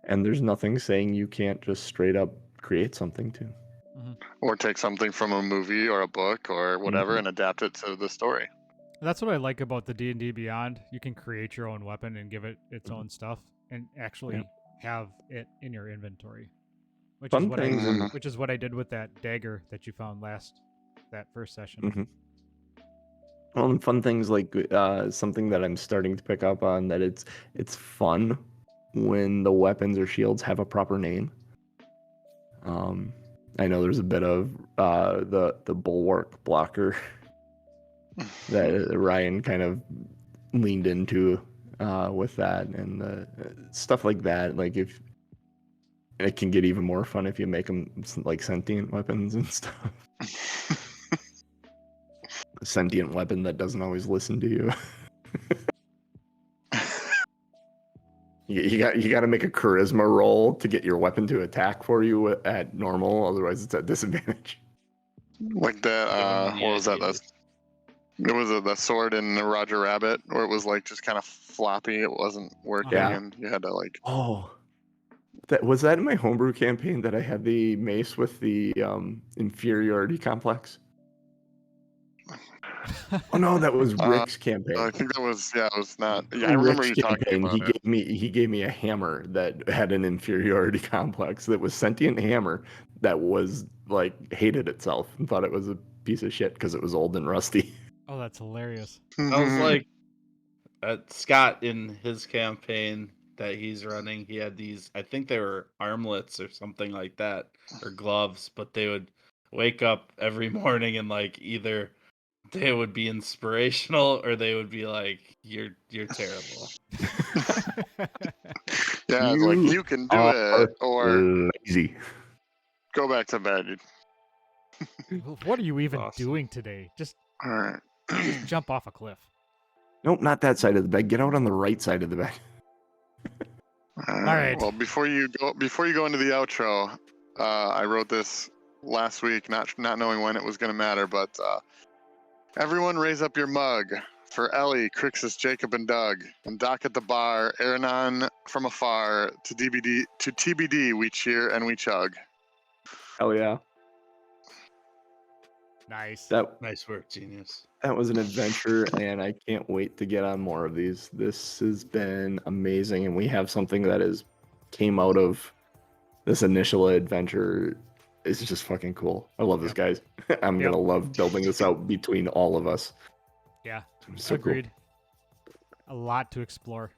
And there's nothing saying you can't just straight up create something too. Or take something from a movie or a book or whatever and adapt it to the story. That's what I like about the D&D Beyond. You can create your own weapon and give it its own stuff, and actually have it in your inventory. Which is what I did with that dagger that you found that first session. Well, and fun things like something that I'm starting to pick up on, that it's fun when the weapons or shields have a proper name. I know there's a bit of the bulwark blocker that Ryan kind of leaned into with that, and stuff like that. Like, if it can get even more fun if you make them like sentient weapons and stuff. A sentient weapon that doesn't always listen to you. You got to make a charisma roll to get your weapon to attack for you at normal, otherwise it's at disadvantage. Like that, what was that? It was the sword in Roger Rabbit, where it was like just kind of floppy. It wasn't working, Yeah. and you had to like. Oh, That was that in my homebrew campaign that I had the mace with the inferiority complex. Oh no, that was Uh, Rick's campaign. I think that was it was not. Yeah, I remember Rick's you talking campaign, about it. he gave me a hammer that had an inferiority complex that was sentient hammer that was like hated itself and thought it was a piece of shit because it was old and rusty. Oh, that's hilarious. I was like, Scott in his campaign that he's running, he had these, I think they were armlets or something like that, or gloves, but they would wake up every morning and like either they would be inspirational or they would be like, you're terrible. yeah, it's like you can do it, or lazy. go back to bed. What are you even Awesome. doing today? Just All right. jump off a cliff. Nope, not that side of the bed. Get out on the right side of the bed. All right. Well, before you go into the outro, I wrote this last week, not knowing when it was going to matter, but everyone raise up your mug for Ellie, Krixis, Jakob, and Doug, and Doc at the bar, Aronan from afar, to TBD. We cheer and we chug. Hell yeah. Nice. Nice work, genius. That was an adventure, and I can't wait to get on more of these. This has been amazing, and we have something that came out of this initial adventure. It's just fucking cool. I love this, guys. I'm gonna love building this out between all of us. Yeah, So agreed. A lot to explore.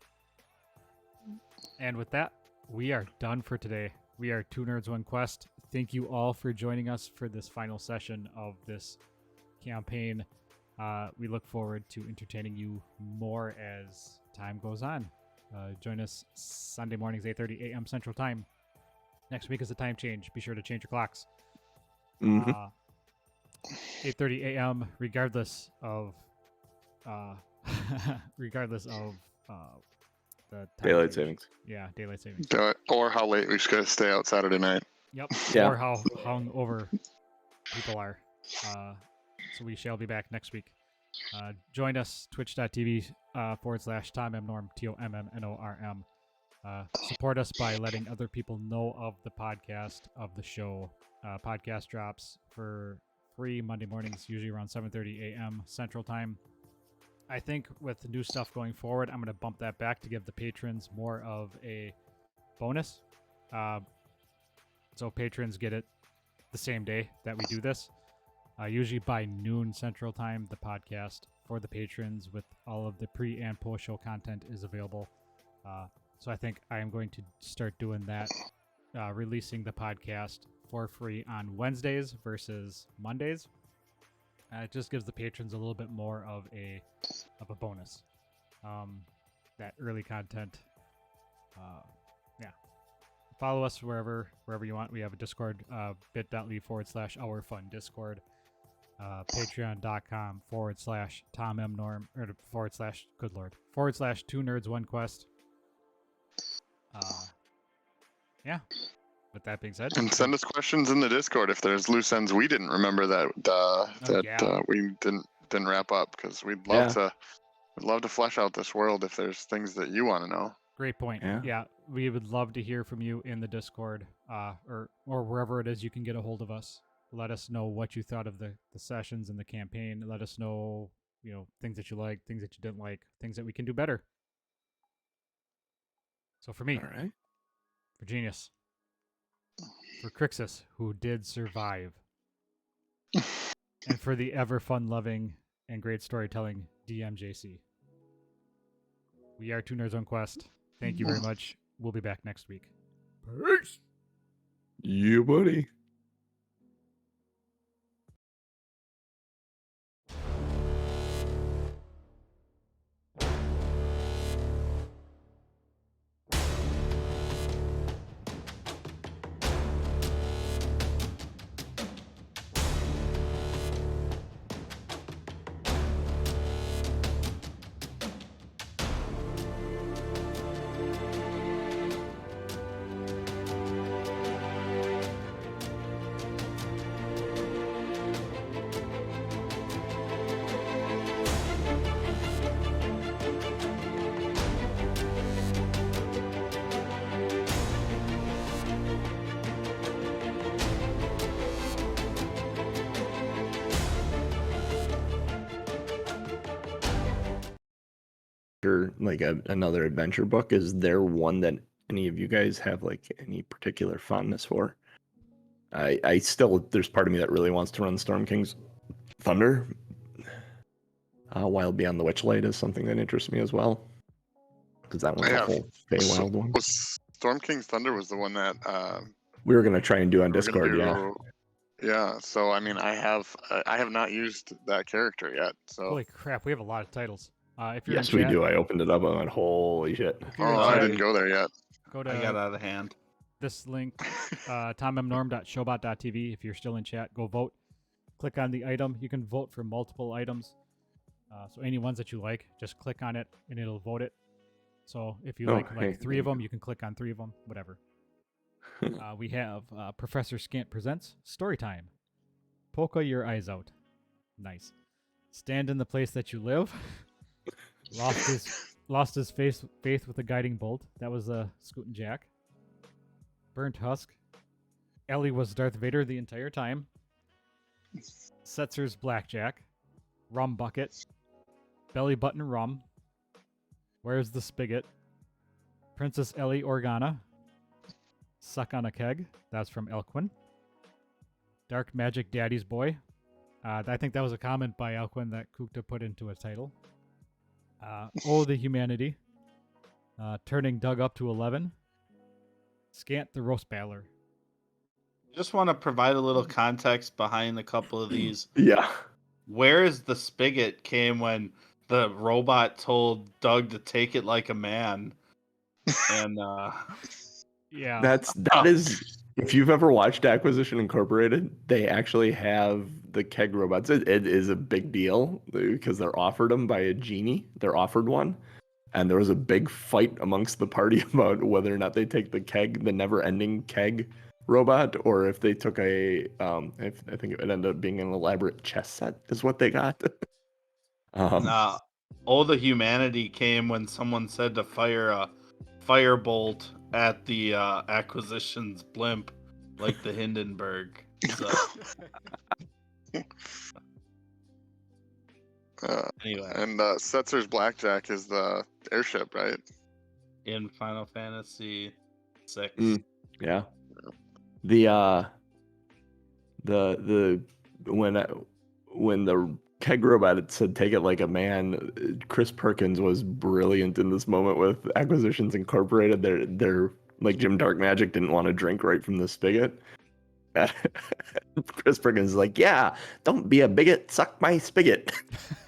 And with that, we are done for today. We are Two Nerds, One Quest. Thank you all for joining us for this final session of this campaign. We look forward to entertaining you more as time goes on. Join us Sunday mornings, 8:30 a.m. Central Time. Next week is a time change. Be sure to change your clocks. 8:30 a.m. regardless of the time Daylight change. savings. Yeah, daylight savings. Or how late we should stay out Saturday night. Yep. Yeah. Or how hungover people are. So we shall be back next week. Join us, twitch.tv/TomMNorm, TOMMNORM. Support us by letting other people know of the podcast, of the show. Podcast drops for free Monday mornings, usually around 7:30 a.m. Central Time. I think with the new stuff going forward, I'm going to bump that back to give the patrons more of a bonus. So patrons get it the same day that we do this. Usually by noon Central Time, the podcast for the patrons with all of the pre- and post-show content is available. So I think I am going to start doing that, releasing the podcast for free on Wednesdays versus Mondays. It just gives the patrons a little bit more of a bonus. That early content. Yeah. Follow us wherever you want. We have a Discord, bit.ly/OurFunDiscord. Patreon.com/TomMNorm or good lord /Two Nerds One Quest. Yeah. With that being said, And send us questions in the Discord if there's loose ends we didn't remember that we didn't wrap up, because we'd love to flesh out this world if there's things that you want to know. Great point. Yeah. Yeah, we would love to hear from you in the Discord, or wherever it is you can get a hold of us. Let us know what you thought of the sessions and the campaign. Let us know, things that you liked, things that you didn't like, things that we can do better. So for me, All right. for Genius, for Krixis, who did survive, and for the ever fun-loving and great storytelling DMJC. We are Two Nerds on Quest. Thank you very much. We'll be back next week. Peace! You, buddy. or like another adventure book. Is there one that any of you guys have like any particular fondness for? I still, there's part of me that really wants to run Storm King's Thunder. Wild Beyond the Witchlight is something that interests me as well, because that one's a Yeah, whole Feywild one. Storm King's Thunder was the one that We were gonna try and do on we were gonna Discord, yeah. do. Yeah, so I mean, I have not used that character yet. So Holy crap, we have a lot of titles. If you're Yes, in we chat, do. I opened it up and went, holy shit. if you're in I chat, didn't go there yet. go I got to out of hand. this link, tommnorm.showbot.tv. If you're still in chat, go vote. Click on the item. You can vote for multiple items. So any ones that you like, just click on it and it'll vote it. So if you Oh, like hey, three of them, you can click on 3 of them, whatever. We have Professor Scant presents Storytime. Polka your eyes out. Nice. Stand in the place that you live. Lost his faith with a guiding bolt. That was Scoot and Jack. Burnt Husk. Ellie was Darth Vader the entire time. Setzer's Blackjack. Rum Bucket. Belly Button Rum. Where's the Spigot? Princess Ellie Organa. Suck on a Keg. That's from Elquin. Dark Magic Daddy's Boy. I think that was a comment by Elquin that Kukta put into a title. Oh, the Humanity. Turning Doug up to 11. Scant the Roast Battler. Just want to provide a little context behind a couple of these. Yeah. Where is the spigot came when the robot told Doug to take it like a man? And Yeah. That is, if you've ever watched Acquisition Incorporated, they actually have the keg robots. It is a big deal because they're offered them by a genie. They're offered one. And there was a big fight amongst the party about whether or not they take the keg, the never-ending keg robot, or if they took I think it would end up being an elaborate chess set is what they got. all the humanity came when someone said to fire a firebolt at the acquisitions blimp, like the Hindenburg. So, anyway, And Setzer's Blackjack is the airship, right? in Final Fantasy VI. Yeah. The when the keg robot had said take it like a man, Chris Perkins was brilliant in this moment with Acquisitions Incorporated. They're like Jim Dark Magic didn't want to drink right from the spigot. Chris Perkins is like, yeah, don't be a bigot, suck my spigot.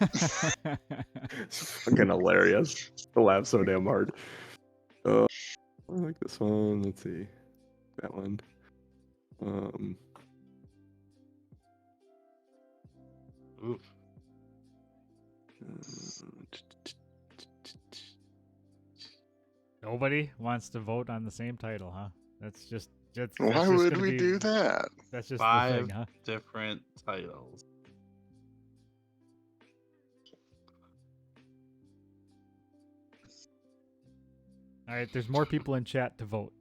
It's fucking hilarious. I laugh so damn hard. I like this one. Let's see. That one. Oof. Nobody wants to vote on the same title, huh? That's just Why would we do that? That's just 5 the thing, huh? different titles. All right, there's more people in chat to vote.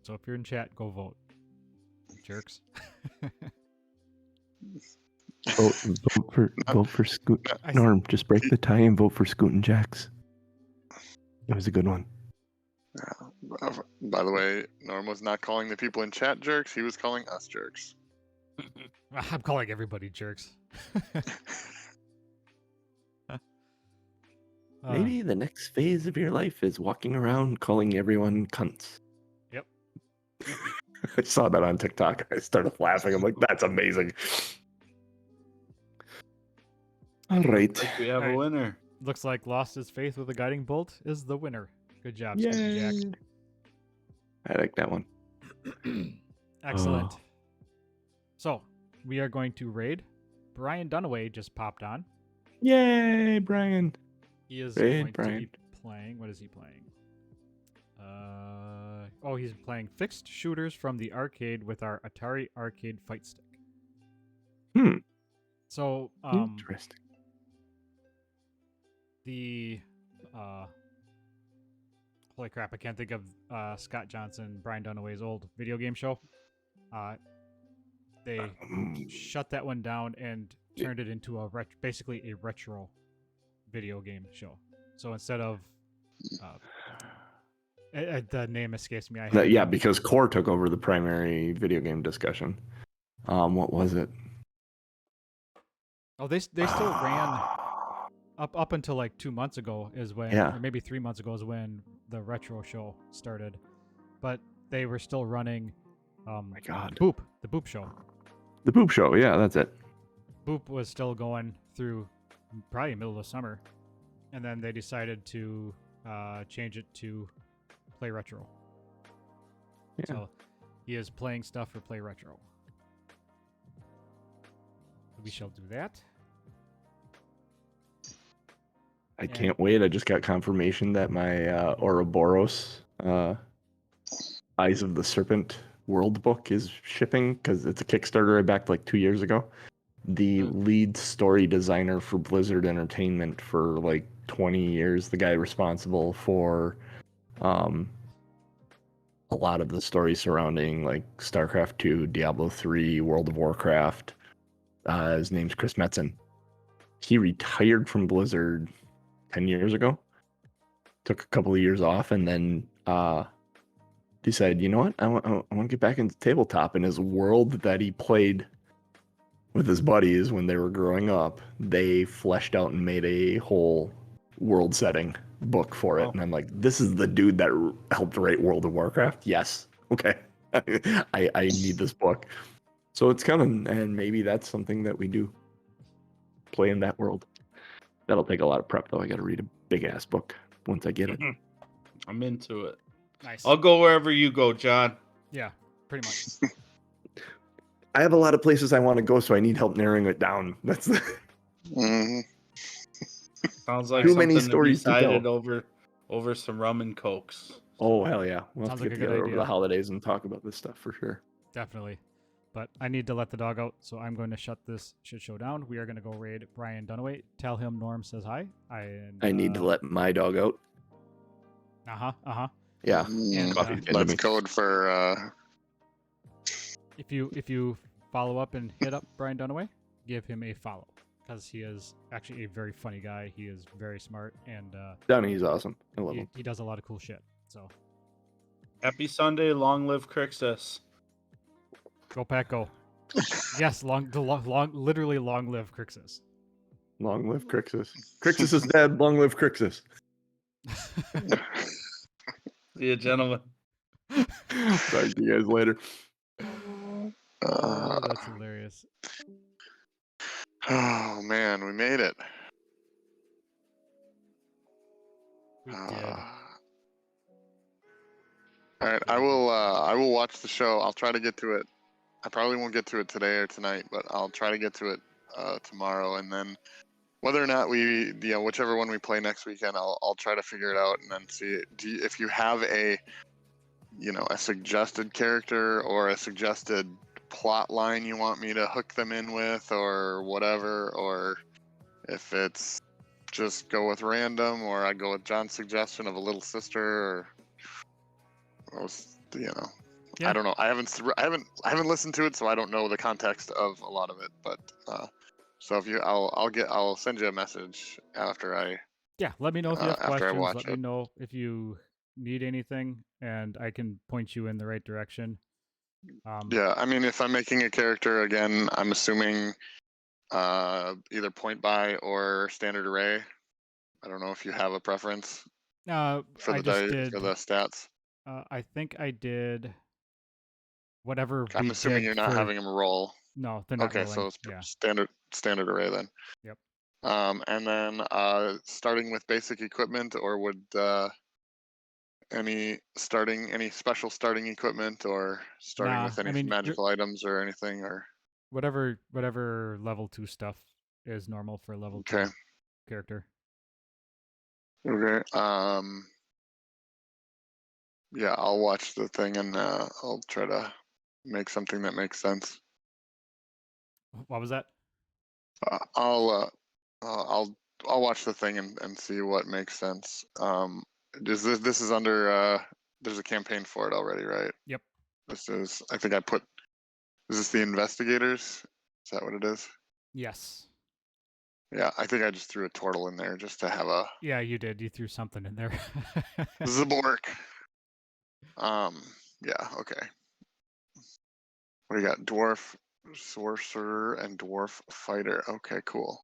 So if you're in chat, go vote. Jerks. Vote for Scoot. Norm, just break the tie and vote for Scoot and Jax. It was a good one. By the way, Norm was not calling the people in chat jerks. He was calling us jerks. I'm calling everybody jerks. Maybe the next phase of your life is walking around calling everyone cunts. Yep. I saw that on TikTok. I started laughing. I'm like, that's amazing. All right. Like we have a winner. Looks like Lost His Faith with a Guiding Bolt is the winner. Good job, Jack. I like that one. Excellent. Oh. So, we are going to raid. Brian Dunaway just popped on. Yay, Brian. He is Raid, going to Brian. be playing. What is he playing? He's playing fixed shooters from the arcade with our Atari arcade fight stick. So, Interesting. the holy crap, I can't think of Scott Johnson, Brian Dunaway's old video game show. They shut that one down and turned it into basically a retro video game show. So instead of the name escapes me. I That- had yeah, because Core took over the primary video game discussion. What was it? oh they still ran up until like 2 months ago is when, Yeah. or maybe 3 months ago is when the retro show started, but they were still running. My God. The Boop show. The Poop Show. Yeah, that's it. Boop was still going through probably middle of summer, and then they decided to change it to Play Retro. Yeah. So he is playing stuff for Play Retro. We shall do that. I can't wait. I just got confirmation that my Ouroboros Eyes of the Serpent World book is shipping because it's a Kickstarter I backed like 2 years ago. The lead story designer for Blizzard Entertainment for like 20 years, the guy responsible for a lot of the stories surrounding like StarCraft 2, Diablo 3, World of Warcraft. His name's Chris Metzen. He retired from Blizzard 10 years ago. Took a couple of years off and then decided, you know what? I want to get back into tabletop. And his world that he played with his buddies when they were growing up, they fleshed out and made a whole world setting book for it. Wow. And I'm like, this is the dude that helped write World of Warcraft? Yes. Okay. I need this book. So it's coming, and maybe that's something that we do. Play in that world. That'll take a lot of prep, though. I got to read a big-ass book once I get it. I'm into it. Nice. I'll go wherever you go, John. Yeah, pretty much. I have a lot of places I want to go, so I need help narrowing it down. That's Mhm. Sounds like Too something many to be stories to decided tell. over some rum and cokes. Oh, hell yeah. We'll have Sounds to like get a good together over idea. the holidays and talk about this stuff for sure. Definitely. But I need to let the dog out, so I'm going to shut this shit show down. We are going to go raid Brian Dunaway. Tell him Norm says hi. I need to let my dog out. Yeah. And Coffee's getting to That's me. code for if you follow up and hit up Brian Dunaway, give him a follow, because he is actually a very funny guy. He is very smart, and Downey's awesome. I love him. he does a lot of cool shit. So Happy Sunday, long live Krixis. go Pack, go! Yes, literally long live Krixis. Long live Krixis. Krixis is dead. Long live Krixis. See you, gentlemen. Talk to you guys later. Oh, that's hilarious. oh man, we made it. We did. All right, I will watch the show. I'll try to get to it. I probably won't get to it today or tonight, but I'll try to get to it tomorrow, and then whether or not we, whichever one we play next weekend, I'll try to figure it out and then see if you have a suggested character or a suggested plot line you want me to hook them in with or whatever, or if it's just go with random, or I go with John's suggestion of a little sister, or Yeah. I don't know. I haven't listened to it, so I don't know the context of a lot of it. But so if you, I'll send you a message after I. Yeah, let me know if you have after I questions. watch Let me it. know if you need anything, and I can point you in the right direction. Yeah, I mean, if I'm making a character again, I'm assuming either point buy or standard array. I don't know if you have a preference for I the just did. for the stats. I think I did whatever. I'm we assuming did you're not for- having them roll. No, they're not Okay, rolling. so it's Yeah. standard array then. Yep. And then starting with basic equipment, or would any special starting equipment, or starting Nah, with any I mean, magical items or anything, or whatever level 2 stuff is normal for a level 2 okay. character. Okay. Yeah, I'll watch the thing and I'll try to make something that makes sense. What was that? I'll watch the thing and see what makes sense. This is under there's a campaign for it already, right? Yep. This is, I think I put, is this the investigators? Is that what it is? Yes. Yeah, I think I just threw a turtle in there just to have a Yeah, you did. You threw something in there. Zabork. Yeah, okay. What do you got? Dwarf sorcerer and dwarf fighter. Okay, cool.